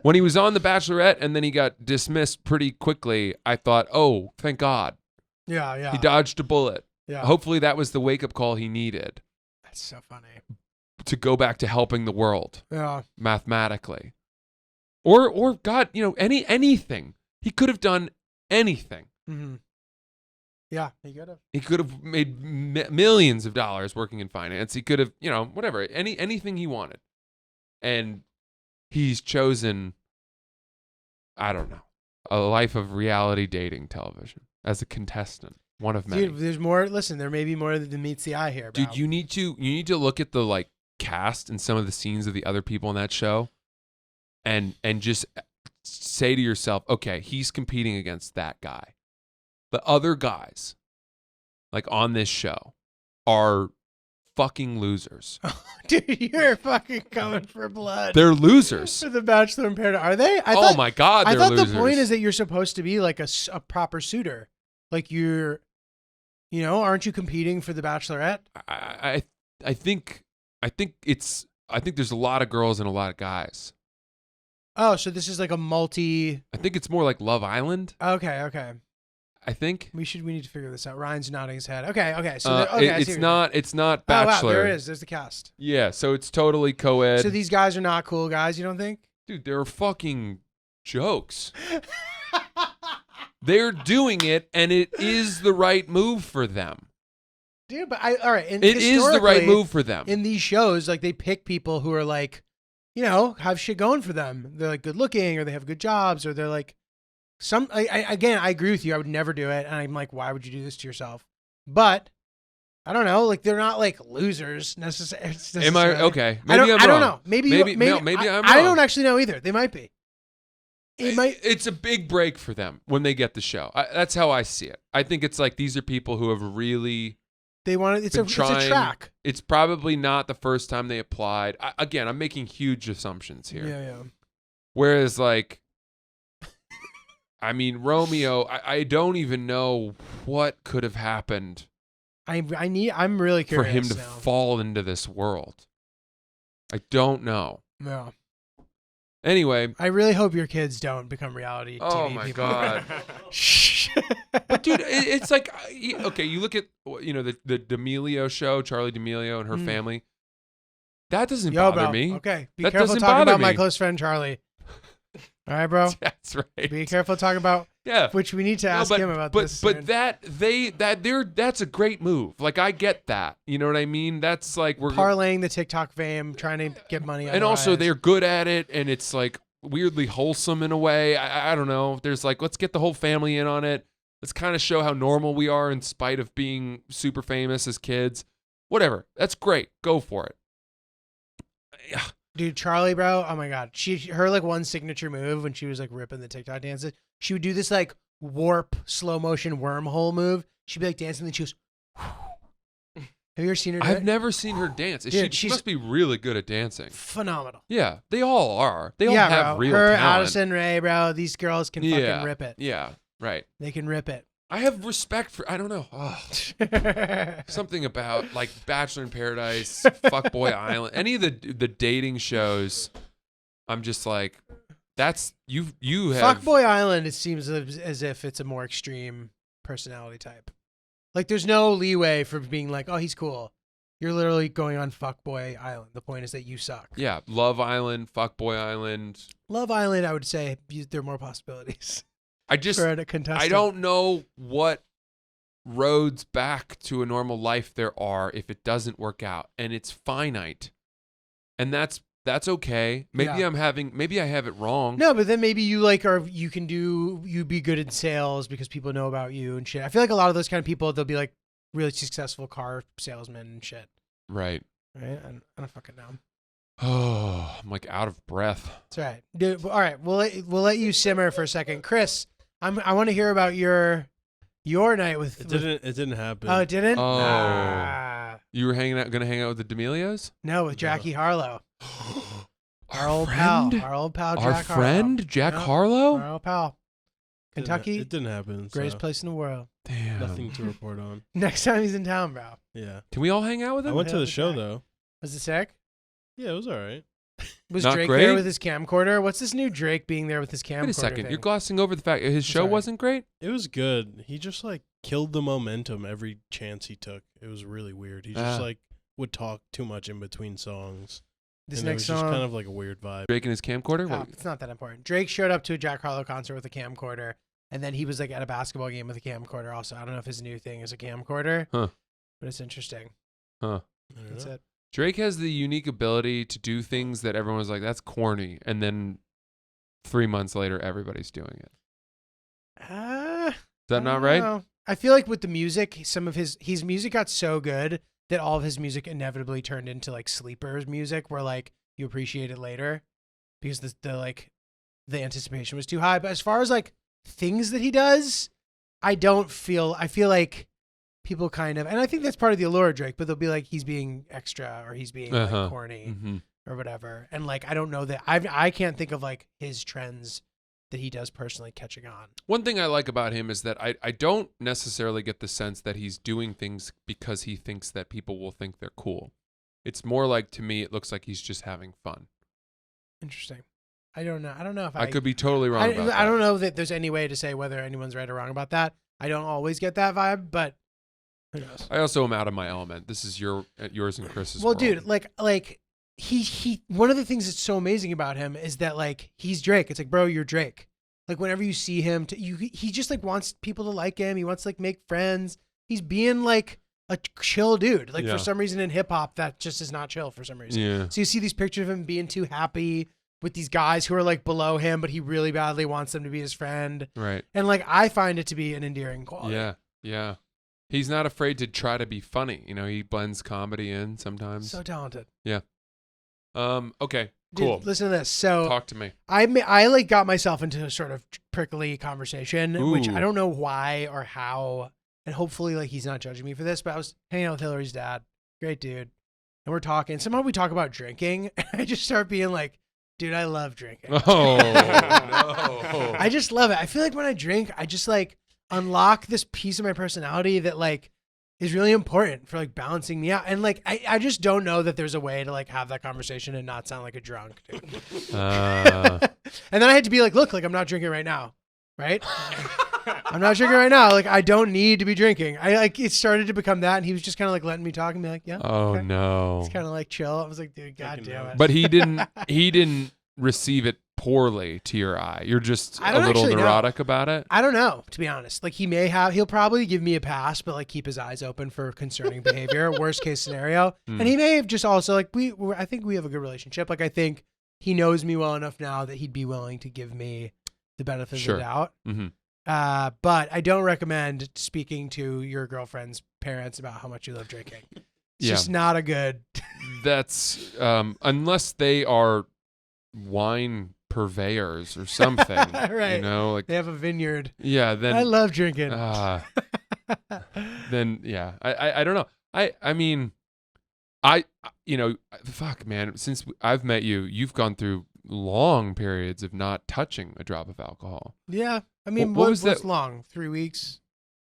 When he was on The Bachelorette and then he got dismissed pretty quickly, I thought, oh, thank God. Yeah. He dodged a bullet. Yeah. Hopefully that was the wake-up call he needed. That's so funny. To go back to helping the world. Yeah. Mathematically. Or God, anything. He could have done anything. Mm-hmm. Yeah, he could have. He could have made millions of dollars working in finance. He could have, whatever, anything he wanted. And he's chosen, I don't know. a life of reality dating television as a contestant, one of many. Dude, there's more. Listen, there may be more than meets the eye here, bro. Dude, you need to look at the like cast and some of the scenes of the other people in that show, and just say to yourself, okay, he's competing against that guy. The other guys, like on this show, are fucking losers. Dude, you're fucking coming for blood. They're losers. For the Bachelor in Paradise. Are they? Oh my God, I they're thought losers. the point is that you're supposed to be like a proper suitor. Like aren't you competing for the Bachelorette? I think there's a lot of girls and a lot of guys. Oh, so this is like a multi. I think it's more like Love Island. Okay. I think We need to figure this out. Ryan's nodding his head. Okay. So it's not Bachelor. Oh, wow, there it is. There's the cast. Yeah, so it's totally co-ed. So these guys are not cool guys, you don't think? Dude, they're fucking jokes. They're doing it, and it is the right move for them. Dude, but all right. It is the right move for them. In these shows, like they pick people who are like, have shit going for them. They're like good looking, or they have good jobs, or they're like again, I agree with you. I would never do it. And I'm like, why would you do this to yourself? But I don't know. Like they're not like losers necessarily. Am I okay? I don't I'm wrong. know. Maybe I'm wrong. I don't actually know either. They might be. It's a big break for them when they get the show. That's how I see it. I think it's like these are people who have really. They want it's a track. It's probably not the first time they applied. Again, I'm making huge assumptions here. Yeah. Whereas like. I mean, Romeo, I don't even know what could have happened. I'm really curious for him to now. fall into this world. I don't know. No. Anyway, I really hope your kids don't become reality TV oh my people. God. But dude, it's like okay, you look at the D'Amelio show, Charlie D'Amelio and her family. That doesn't bother me. Okay, be that careful doesn't talking bother about me. my close friend Charlie. All right, bro. That's right. Be careful talking about. Yeah. Which we need to ask him about this. But that's a great move. Like I get that. You know what I mean? That's like we're parlaying the TikTok fame, trying to get money. And also they're good at it, and it's like weirdly wholesome in a way. I don't know. There's like let's get the whole family in on it. Let's kind of show how normal we are in spite of being super famous as kids. Whatever. That's great. Go for it. Yeah. Dude, Charlie, bro. Oh my God. Her like one signature move when she was like ripping the TikTok dances. She would do this like warp slow motion wormhole move. She'd be like dancing, and then she goes. Have you ever seen her do I've it? never seen her dance. Dude, She must be really good at dancing. Phenomenal. Yeah, they all are. They all have bro. real Her, talent. Addison Rae, bro. These girls can fucking rip it. Yeah, right. They can rip it. I have respect for, I don't know, something about like Bachelor in Paradise, Fuckboy Island, any of the dating shows. I'm just like, that's you have. Fuckboy Island. It seems as if it's a more extreme personality type. Like there's no leeway for being like, oh, he's cool. You're literally going on Fuckboy Island. The point is that you suck. Yeah, Love Island, Fuckboy Island. Love Island, I would say there are more possibilities. I just, for a contestant. I don't know what roads back to a normal life there are if it doesn't work out, and it's finite, and that's okay. Maybe I have it wrong. No, but then maybe you you'd be good in sales because people know about you and shit. I feel like a lot of those kind of people, they'll be like really successful car salesmen and shit. Right. I don't fucking know. Oh, I'm like out of breath. That's right, dude. All right, we'll let you simmer for a second, Chris. I want to hear about your night with. It didn't happen. Oh, it didn't. Oh, Ah. you were gonna hang out with the D'Amelios? No, with Jackie Harlow. Our old friend? pal. Our old pal, Our Jack friend, Harlow. Jack Yep, Harlow? Our old pal. Kentucky. It didn't happen. Greatest So place in the world. Damn. nothing to report on. Next time he's in town, bro. Yeah. Can we all hang out with I him? went to Yeah, the show okay. though. Was it sick? Yeah, it was all right. Was Not Drake great? there with his camcorder? What's this new Drake being there with his camcorder? Wait a second. thing? You're glossing over the fact his show sorry. wasn't great? It was good. He just like killed the momentum every chance he took. It was really weird. He just like would talk too much in between songs. This and it next was just song. kind of like a weird vibe. Drake and his camcorder? Oh, it's not that important. Drake showed up to a Jack Harlow concert with a camcorder, and then he was like at a basketball game with a camcorder. Also, I don't know if his new thing is a camcorder, Huh. but it's interesting. Huh. I don't That's know. it. Drake has the unique ability to do things that everyone was like, that's corny. And then 3 months later, everybody's doing it. Is that not right? know. I feel like with the music, some of his music got so good that all of his music inevitably turned into like sleepers music, where like you appreciate it later because the anticipation was too high. But as far as like things that he does, I feel like people kind of, and I think that's part of the allure of Drake, but they'll be like he's being extra or he's being like corny or whatever. And like I don't know that I can't think of like his trends that he does personally catching on. One thing I like about him is that I don't necessarily get the sense that he's doing things because he thinks that people will think they're cool. It's more like, to me, it looks like he's just having fun. Interesting. I don't know. I don't know if I could be totally wrong about that. I don't know that there's any way to say whether anyone's right or wrong about that. I don't always get that vibe, but who knows? I also am out of my element. This is yours and Chris's Well, world. dude, like he one of the things that's so amazing about him is that like he's Drake. It's like, bro, you're Drake. Like whenever you see him, he just like wants people to like him. He wants to like make friends. He's being like a chill dude. Like for some reason in hip hop, that just is not chill for some reason. Yeah. So you see these pictures of him being too happy with these guys who are like below him, but he really badly wants them to be his friend. Right. And like I find it to be an endearing quality. Yeah. Yeah. He's not afraid to try to be funny. You know, he blends comedy in sometimes. So talented. Yeah. Okay. Dude, Cool. listen to this. So Talk to me. I like got myself into a sort of prickly conversation, which Ooh. I don't know why or how, and hopefully like he's not judging me for this, but I was hanging out with Hillary's dad, great dude, and we're talking. Somehow we talk about drinking, and I just start being like, dude, I love drinking. Oh no. I just love it. I feel like when I drink, I just like unlock this piece of my personality that like is really important for like balancing me out. And like I just don't know that there's a way to like have that conversation and not sound like a drunk, dude. And then I had to be like, look, like I'm not drinking right now. Right? I'm not drinking right now. Like I don't need to be drinking. I like it started to become that, and he was just kind of like letting me talk and be like, yeah. Oh okay. no. It's kind of like chill. I was like, dude, god damn it. But he didn't receive it poorly to your eye. You're just I a don't little actually know. neurotic about it. I don't know, to be honest. Like he'll probably give me a pass, but like keep his eyes open for concerning behavior, worst case scenario. And he may have just also like I think we have a good relationship. Like I think he knows me well enough now that he'd be willing to give me the benefit of the doubt. Mm-hmm. But I don't recommend speaking to your girlfriend's parents about how much you love drinking. It's just not a good. That's unless they are wine purveyors or something. Right. You know, like They have a vineyard. yeah. Then I love drinking. then yeah. I don't know. I mean, fuck man. Since I've met you, you've gone through long periods of not touching a drop of alcohol. Yeah. I mean, What was what's that- long? 3 weeks?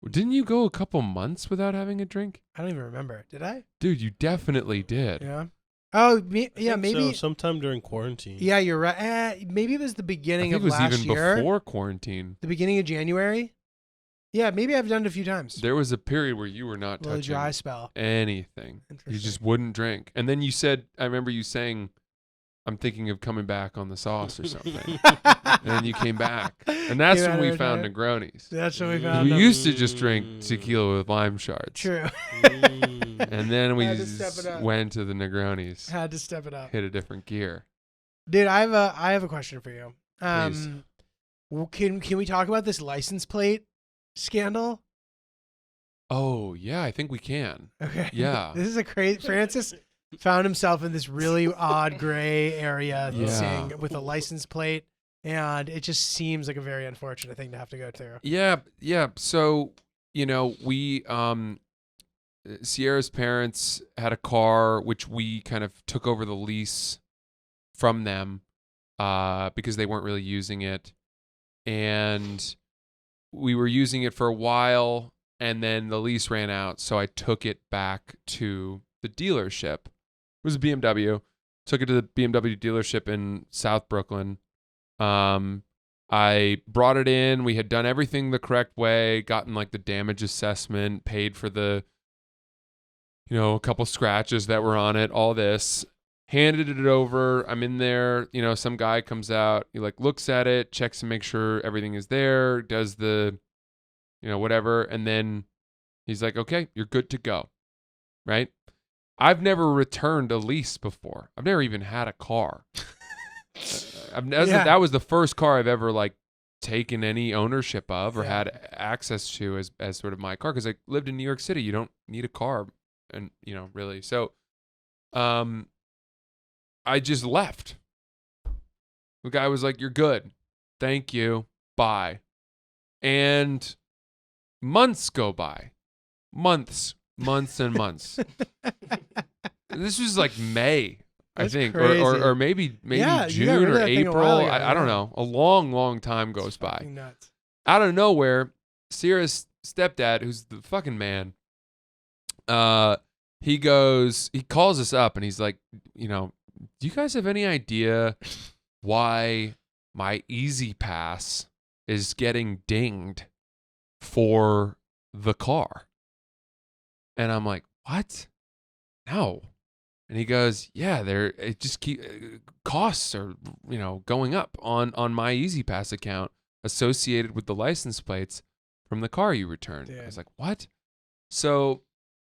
Didn't you go a couple months without having a drink? I don't even remember. Did I? Dude, you definitely did. Yeah. Oh, yeah, I think maybe. so, sometime during quarantine. Yeah, you're right. Maybe it was the I beginning think of it was last even year. before quarantine. The beginning of January. Yeah, maybe I've done it a few times. There was a period where you were not A little touching dry spell. anything. You Interesting. just wouldn't drink. And then you said, I remember you saying, I'm thinking of coming back on the sauce or something. And then you came back. And that's Came when out we of found retirement. Negronis. That's what we 'Cause found. we them. used to just drink tequila with lime shards. True. And then we Had to step it up. went to the Negronis. Had to step it up. Hit a different gear. Dude, I have a question for you. Please. Can we talk about this license plate scandal? Oh, yeah, I think we can. Okay. Yeah. This is a crazy. Francis found himself in this really odd gray area Yeah. with a license plate, and it just seems like a very unfortunate thing to have to go through. Yeah. So, we Sierra's parents had a car which we kind of took over the lease from them because they weren't really using it. And we were using it for a while, and then the lease ran out, so I took it back to the dealership. It was a BMW. Took it to the BMW dealership in South Brooklyn. I brought it in. We had done everything the correct way, gotten like the damage assessment, paid for the, a couple scratches that were on it, all this. Handed it over. I'm in there. Some guy comes out. He like looks at it, checks to make sure everything is there, does the, whatever. And then he's like, okay, you're good to go. Right? I've never returned a lease before. I've never even had a car. That was the first car I've ever like taken any ownership of or Yeah. had access to as sort of my car, because I lived in New York City. You don't need a car, and really. So, I just left. The guy was like, "You're good, thank you, bye," and months go by, months and months. This was like May. That's I think, crazy. or maybe Yeah, you got June rid of or that thing a April. while ago, I don't yeah. know. A long time goes by. Fucking nuts. Out of nowhere, Sierra's stepdad, who's the fucking man, he calls us up and he's like, do you guys have any idea why my Easy Pass is getting dinged for the car? And I'm like, what? No. And he goes, yeah, it just costs are, going up on my Easy Pass account associated with the license plates from the car you returned. Dude. I was like, what? So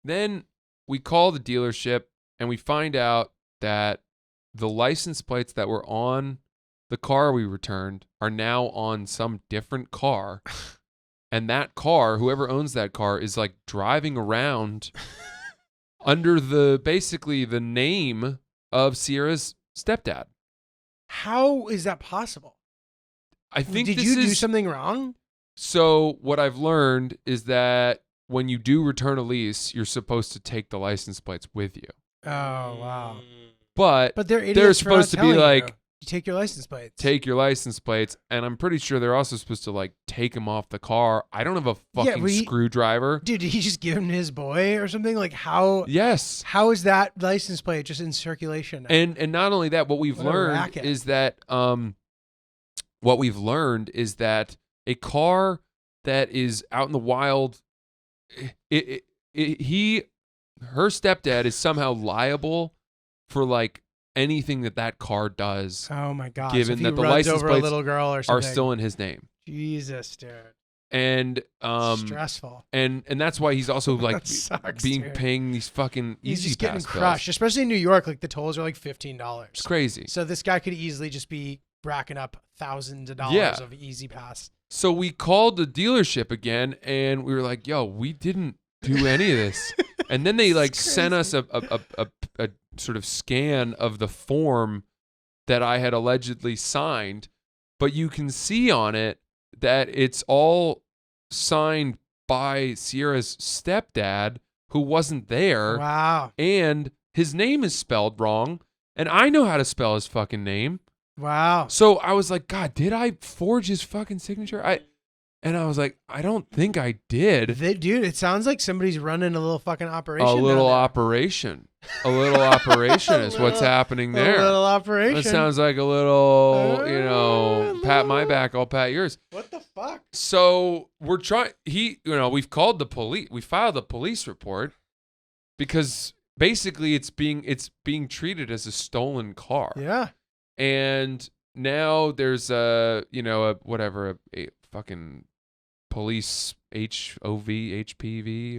then we call the dealership and we find out that the license plates that were on the car we returned are now on some different car. And that car, whoever owns that car, is like driving around under basically the name of Sierra's stepdad. How is that possible? I think Did this you do is something wrong? So what I've learned is that when you do return a lease, you're supposed to take the license plates with you. Oh wow! But But they're idiots for supposed not to be telling like, you take your license plates. take your license plates, and I'm pretty sure they're also supposed to like take them off the car. I don't have a Yeah, fucking but screwdriver. Dude, did he just give him to his boy or something? Like how? Yes. How is that license plate just in circulation now? And not only that, what we've What a learned racket. is that a car that is out in the wild, her stepdad is somehow liable for like anything that car does, Oh my god! given so if he that the runs license over plates a little girl or are something, still in his name. Jesus, dude, And stressful. and that's why he's also like That sucks, being dude. paying these fucking He's Easy just getting Pass bills. crushed, especially in New York. Like the tolls are like $15. It's crazy. So this guy could easily just be racking up thousands of dollars Yeah. of Easy Pass. So we called the dealership again, and we were like, "Yo, we didn't do any of this." And then they like It's sent us a sort of scan of the form that I had allegedly signed, but you can see on it that it's all signed by Sierra's stepdad, who wasn't there, Wow. and his name is spelled wrong, and I know how to spell his fucking name. Wow. So I was like, God, did I forge his fucking signature? And I was like, I don't think I did. Dude, it sounds like somebody's running a little fucking operation. A little down there. operation. A little operation is what's happening there. A little operation. That sounds like a little, pat my back, I'll pat yours. What the fuck? So we're trying. We've called the police. We filed a police report because basically it's being treated as a stolen car. Yeah. And now there's a fucking police HPV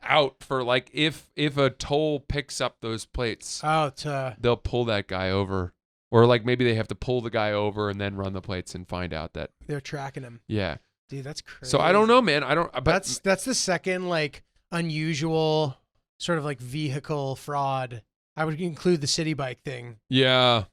out for like if a toll picks up those plates, they'll pull that guy over, or like maybe they have to pull the guy over and then run the plates and find out that they're tracking him. Yeah. Dude, that's crazy. So I don't know, man. But that's the second like unusual sort of like vehicle fraud. I would include the city bike thing. Yeah.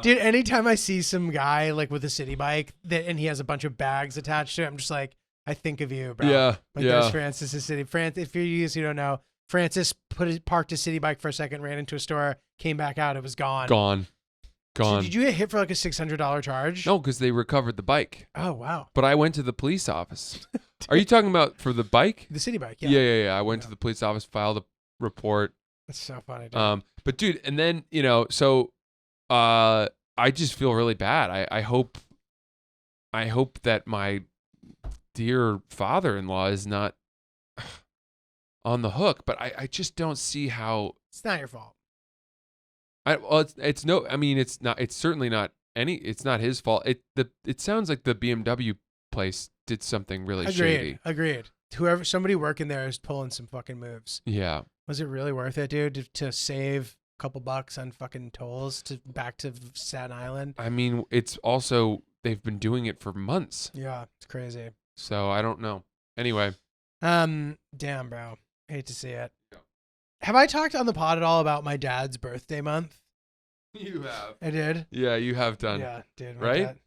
Dude, anytime I see some guy like with a city bike and he has a bunch of bags attached to it, I'm just like, I think of you, bro. Yeah. Like there's Francis's city. If you don't know, Francis parked his city bike for a second, ran into a store, came back out, it was gone. Gone. So did you get hit for like a $600 charge? No, because they recovered the bike. Oh wow. But I went to the police office. Are you talking about for the bike? The city bike, yeah. Yeah. I went to the police office, filed a report. That's so funny, dude. But dude, and then, I just feel really bad. I hope that my dear father-in-law is not on the hook, but I just don't see how. It's not your fault. It's certainly not it's not his fault. It sounds like the BMW place did something really shady. Agreed. Somebody working there is pulling some fucking moves. Yeah. Was it really worth it, dude, to save couple bucks on fucking tolls to back to Staten Island. I mean, it's also they've been doing it for months, Yeah, it's crazy. so I don't know. Anyway, Damn, bro, hate to see it. Yeah. Have I talked on the pod at all about my dad's birthday month? you have. I did. Yeah, you have done. Yeah, dude. My Right? dad-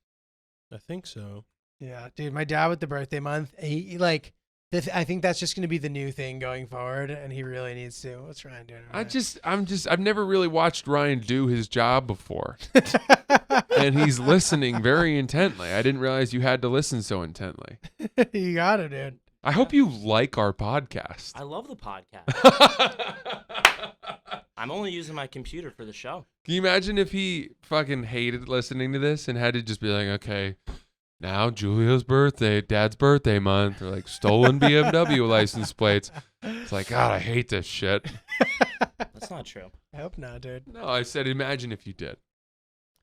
I think so. yeah, dude. My dad with the birthday month. He like. I think that's just going to be the new thing going forward, and he really needs to. What's Ryan doing? I've never really watched Ryan do his job before, and he's listening very intently. I didn't realize you had to listen so intently. You got it, dude. I hope you like our podcast. I love the podcast. I'm only using my computer for the show. Can you imagine if he fucking hated listening to this and had to just be like, okay, now Julio's birthday, Dad's birthday month, or like stolen BMW license plates. It's like, God, I hate this shit. That's not true. I hope not, dude. No, I said, imagine if you did.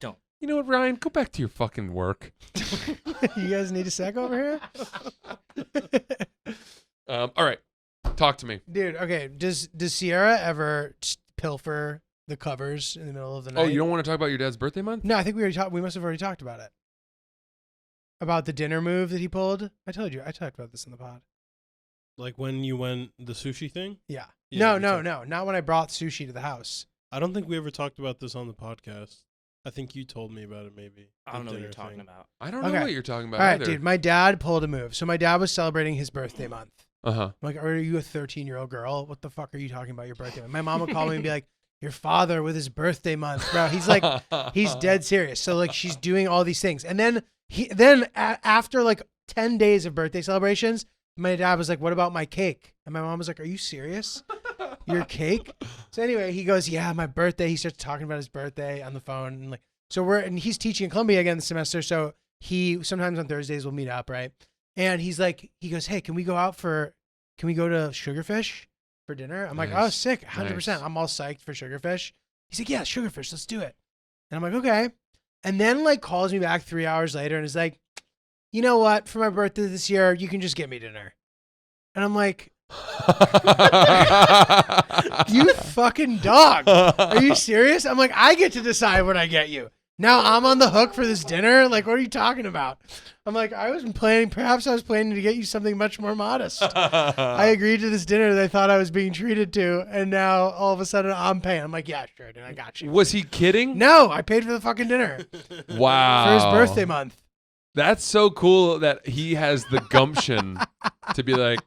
Don't. You know what, Ryan? Go back to your fucking work. You guys need a sec over here? All right. Talk to me. Dude, okay. Does Sierra ever pilfer the covers in the middle of the night? Oh, you don't want to talk about your dad's birthday month? No, I think we already talked. We must have already talked about it. About the dinner move that he pulled. I told you. I talked about this in the pod. Like when you went the sushi thing? Yeah. Yeah, we No. talked- Not when I brought sushi to the house. I don't think we ever talked about this on the podcast. I think you told me about it maybe. I don't the know what dinner you're talking thing. about. I don't know Okay. what you're talking about All right, either. dude. My dad pulled a move. So my dad was celebrating his birthday month. Uh-huh. I'm like, are you a 13-year-old girl? What the fuck are you talking about your birthday month? My mom would call me and be like, your father with his birthday month, bro. He's like, he's dead serious. So like, she's doing all these things, and then after like 10 days of birthday celebrations, my dad was like, what about my cake? And my mom was like, are you serious? Your cake? So anyway, he goes, yeah, my birthday. He starts talking about his birthday on the phone, and like, so and he's teaching in Columbia again this semester. So he sometimes on Thursdays we'll meet up, right? And he goes, hey, can we go to Sugarfish for dinner? I'm like, oh, Nice. sick, 100%. Nice. I'm all psyched for Sugarfish. He's like, yeah, Sugarfish, let's do it. And I'm like, okay. And then like calls me back 3 hours later and is like, you know what? For my birthday this year, you can just get me dinner. And I'm like, you fucking dog. Are you serious? I'm like, I get to decide what I get you. Now I'm on the hook for this dinner? Like, what are you talking about? I'm like, perhaps I was planning to get you something much more modest. I agreed to this dinner that I thought I was being treated to, and now all of a sudden I'm paying. I'm like, yeah, sure, dude, I got you. Was he kidding? No, I paid for the fucking dinner Wow. for his birthday month. That's so cool that he has the gumption to be like,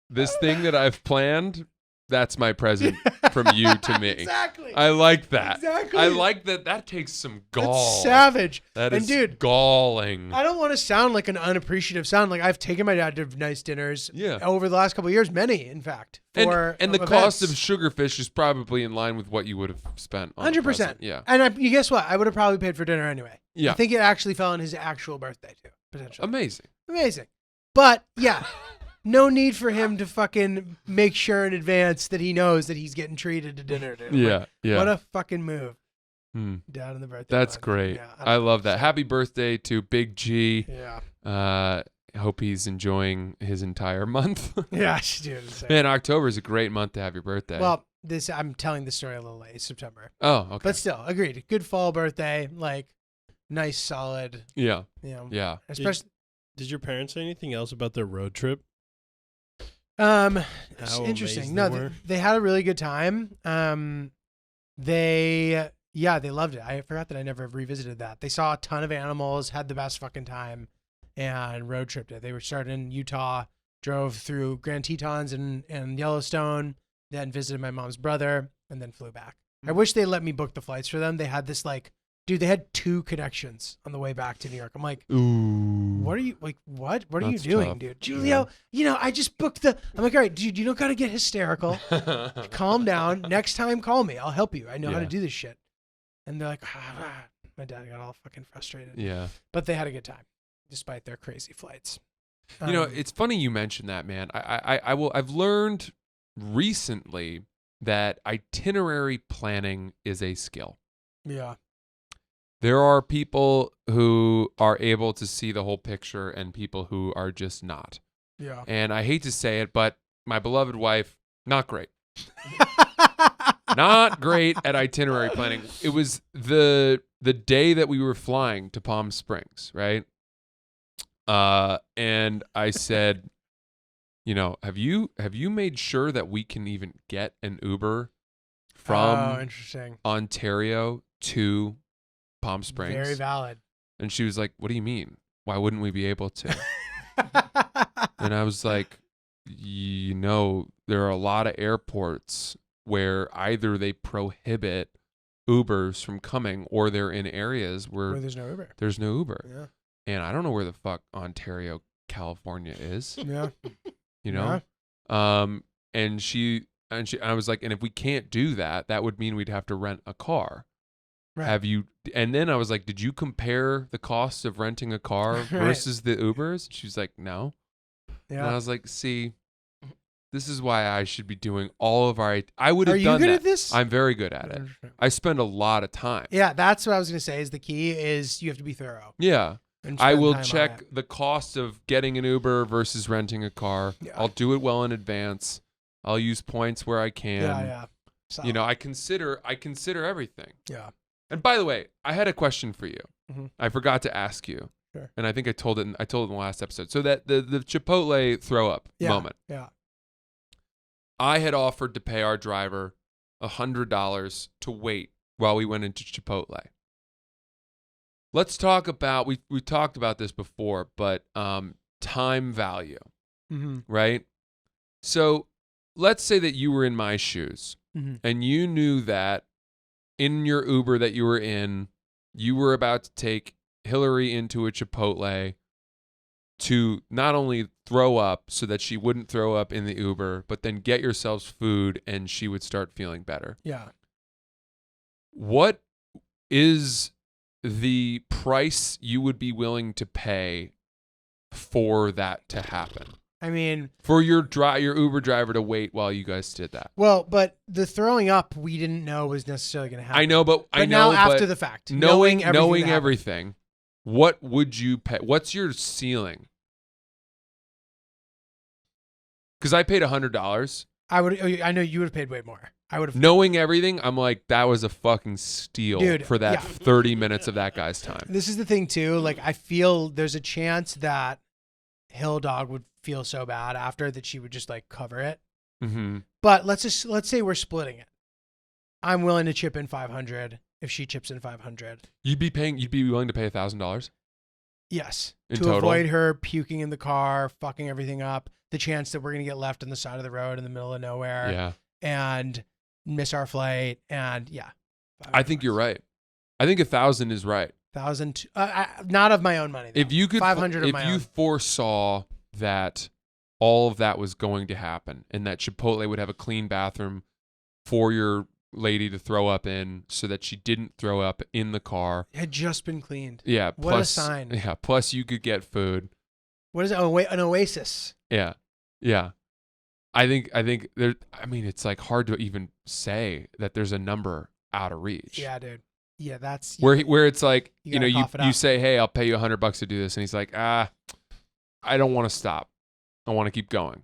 this thing that I've planned, that's my present from you to me. Exactly. I like that. Exactly. I like that. That takes some gall. That's savage. That And is dude, galling. I don't want to sound like an unappreciative sound. Like I've taken my dad to nice dinners Yeah. over the last couple of years, many in fact. For And the events. cost of Sugarfish is probably in line with what you would have spent on a 100%. present. Yeah. And you guess what? I would have probably paid for dinner anyway. Yeah. I think it actually fell on his actual birthday too, potentially. Amazing. Amazing. But yeah, no need for him to fucking make sure in advance that he knows that he's getting treated to dinner. Dude. Yeah. Like, Yeah. What a fucking move. Hmm. Dad on the birthday. That's month. great. Yeah, I love that. Happy birthday to Big G. Yeah. Hope he's enjoying his entire month. Yeah, dude. It's Man, October is a great month to have your birthday. well, I'm telling this story a little late, September. oh, okay. But still, agreed. Good fall birthday, like nice, solid, Yeah. Yeah. Especially Did your parents say anything else about their road trip? it's How interesting. amazed No, they were? they had a really good time. They loved it. I forgot that I never revisited that. They saw a ton of animals, had the best fucking time, and road tripped it. They were started in Utah, drove through Grand Tetons and Yellowstone, then visited my mom's brother, and then flew back. I wish they let me book the flights for them. They had this they had 2 connections on the way back to New York. I'm like, Ooh. what are you like? What are you That's doing, tough. dude? Julio, I just booked the. I'm like, all right, dude, you don't gotta get hysterical. Calm down. Next time, call me. I'll help you. I know how to Yeah. do this shit. And they're like, my dad got all fucking frustrated. Yeah. But they had a good time, despite their crazy flights. It's funny you mentioned that, man. I've learned recently that itinerary planning is a skill. Yeah. There are people who are able to see the whole picture and people who are just not. Yeah. And I hate to say it, but my beloved wife, not great. Not great at itinerary planning. It was the day that we were flying to Palm Springs, right? And I said, have you made sure that we can even get an Uber from interesting. Ontario to Palm Springs? Very valid. And she was like, "What do you mean? Why wouldn't we be able to?" And I was like, there are a lot of airports where either they prohibit Ubers from coming or they're in areas where there's no Uber. There's no Uber. Yeah. And I don't know where the fuck Ontario, California is. Yeah. You know? Yeah. And I was like, and if we can't do that, that would mean we'd have to rent a car. Right. And then I was like, did you compare the cost of renting a car versus the Ubers? She was like, no. Yeah. And I was like, see, this is why I should be doing all of our. I would have done that. Are you good at this? I'm very good at it. I spend a lot of time. Yeah, that's what I was going to say is the key is you have to be thorough. Yeah. And I spend will time on check it. the cost of getting an Uber versus renting a car. Yeah. I'll do it well in advance. I'll use points where I can. Yeah. Solid. I consider everything. Yeah. And by the way, I had a question for you. Mm-hmm. I forgot to ask you. Sure. And I think I told it in the last episode. So that the Chipotle throw up moment. Yeah. I had offered to pay our driver $100 to wait while we went into Chipotle. Let's talk about we talked about this before, but time value, Mm-hmm. right? So let's say that you were in my shoes and you knew that in your Uber that you were in, you were about to take Hillary into a Chipotle to not only throw up so that she wouldn't throw up in the Uber, but then get yourselves food and she would start feeling better. Yeah. What is the price you would be willing to pay for that to happen? I mean, for your Uber driver to wait while you guys did that. Well, but the throwing up we didn't know was necessarily going to happen. I know, but now after the fact, knowing everything, what would you pay? What's your ceiling? Because I paid $100. I know you would have paid way more. I would have. Knowing everything, I'm like, that was a fucking steal. Dude, for that 30 minutes of that guy's time. This is the thing too. Like, I feel there's a chance that Hill Dog would feel so bad after that she would just like cover it. Mm-hmm. But let's say we're splitting it. I'm willing to chip in 500 if she chips in 500. You'd be willing to pay $1,000? Yes. In to total? avoid her puking in the car, fucking everything up. The chance that we're going to get left on the side of the road in the middle of nowhere. Yeah. And miss our flight. And yeah. I think you're right. I think 1,000 is right. 1,000, not of my own money. Though. If you could, 500 of if my you own. foresaw that all of that was going to happen and that Chipotle would have a clean bathroom for your lady to throw up in so that she didn't throw up in the car. It had just been cleaned. Yeah. What plus, a sign. Yeah. Plus you could get food. What is it? Oh, wait, an oasis. Yeah. Yeah. I think there, it's like hard to even say that there's a number out of reach. Yeah, dude. Yeah, that's where it's like, you say, hey, I'll pay you $100 to do this. And he's like, I don't want to stop. I want to keep going.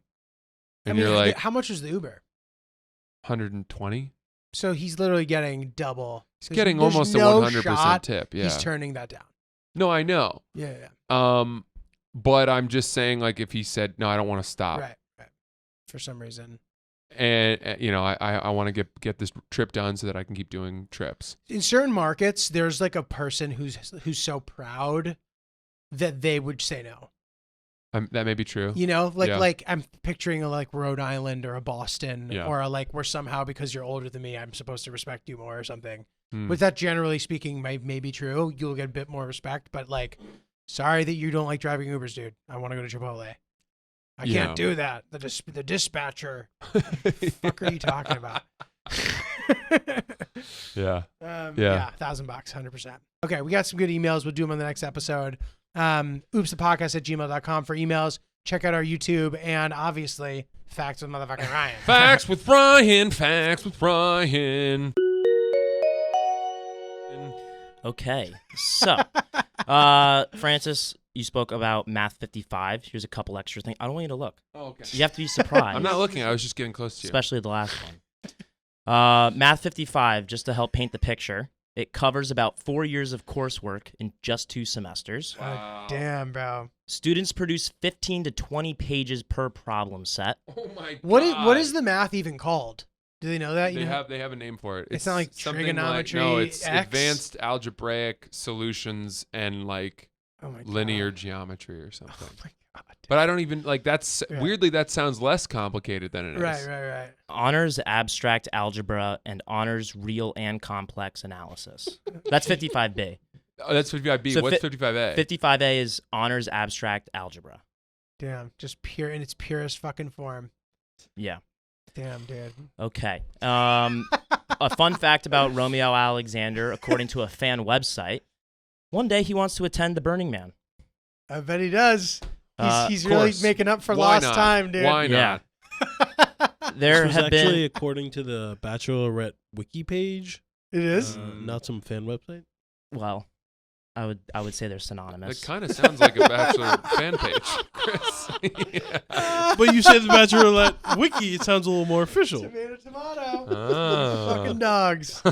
And you're like, how much was the Uber? 120. So he's literally getting double. He's getting There's almost no a 100% shot tip. Yeah. He's turning that down. No, I know. Yeah. But I'm just saying, like, if he said, no, I don't want to stop. Right. For some reason. And I want to get this trip done so that I can keep doing trips. In certain markets, there's like a person who's so proud that they would say no. That may be true. Like I'm picturing a like Rhode Island or a Boston or a like where somehow because you're older than me, I'm supposed to respect you more or something. But that generally speaking may be true. You'll get a bit more respect, but like, sorry that you don't like driving Ubers, dude. I want to go to Chipotle. I can't do that. The dispatcher. Fuck are you talking about? Yeah. Yeah. $1,000, 100%. Okay, we got some good emails. We'll do them on the next episode. oopsthepodcast@gmail.com for emails. Check out our YouTube and obviously Facts with motherfucking Ryan. Facts with Ryan. Facts with Ryan. Okay, so Francis, you spoke about Math 55. Here's a couple extra things. I don't want you to look. Oh, okay. You have to be surprised. I'm not looking. I was just getting close to you. Especially the last one. Math 55, just to help paint the picture. It covers about 4 years of coursework in just 2 semesters. God damn, bro. Students produce 15 to 20 pages per problem set. Oh my god. What is the math even called? Do they know that? You They know? have a name for it. It's not like something trigonometry no, it's X? advanced algebraic solutions and like Oh my God. linear geometry or something. Oh my God. But I don't even like that's Yeah. weirdly that sounds less complicated than it is. Right. Honors abstract algebra and honors real and complex analysis. That's 55B. Oh, that's 55B. So What's 55A? 55A is honors abstract algebra. Damn, just pure in its purest fucking form. Yeah. Damn, dude. Okay. A fun fact about Romeo Alexander, according to a fan website, one day he wants to attend the Burning Man. I bet he does. He's Of really course. making up for Why lost not? time, dude. Why Yeah. not? There This was have actually been according to the Bachelorette wiki page, It is? not some fan website. well, I would say they're That synonymous. kind of sounds like a Bachelor fan page, Chris. Yeah. But you said the Bachelorette wiki, it sounds a little more official. Tomato. Oh. Fucking dogs.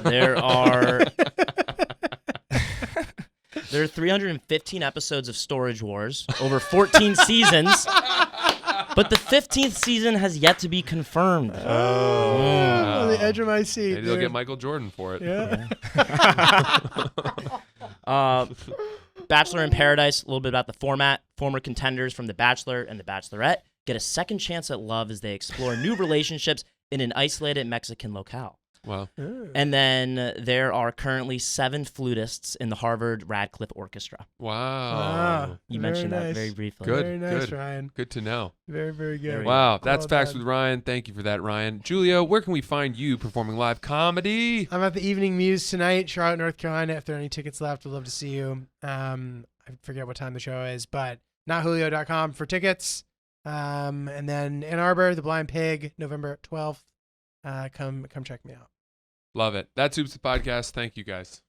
There are 315 episodes of Storage Wars over 14 seasons, but the 15th season has yet to be confirmed. On the edge of my seat. Maybe they'll dude. get Michael Jordan for it. Yeah. Bachelor in Paradise, a little bit about the format. Former contenders from The Bachelor and The Bachelorette get a second chance at love as they explore new relationships in an isolated Mexican locale. Wow. And then there are currently 7 flutists in the Harvard Radcliffe Orchestra. Wow. You Very mentioned that nice. very briefly. Good. Very nice, good. Ryan. Good to know. Very, very good. Wow. That's Well Facts done. with Ryan. Thank you for that, Ryan. Julia, where can we find you performing live comedy? I'm at the Evening Muse tonight, Charlotte, North Carolina. If there are any tickets left, I'd love to see you. I forget what time the show is, but notjulio.com for tickets. And then Ann Arbor, The Blind Pig, November 12th. Come check me out. Love it. That's Oops the Podcast. Thank you, guys.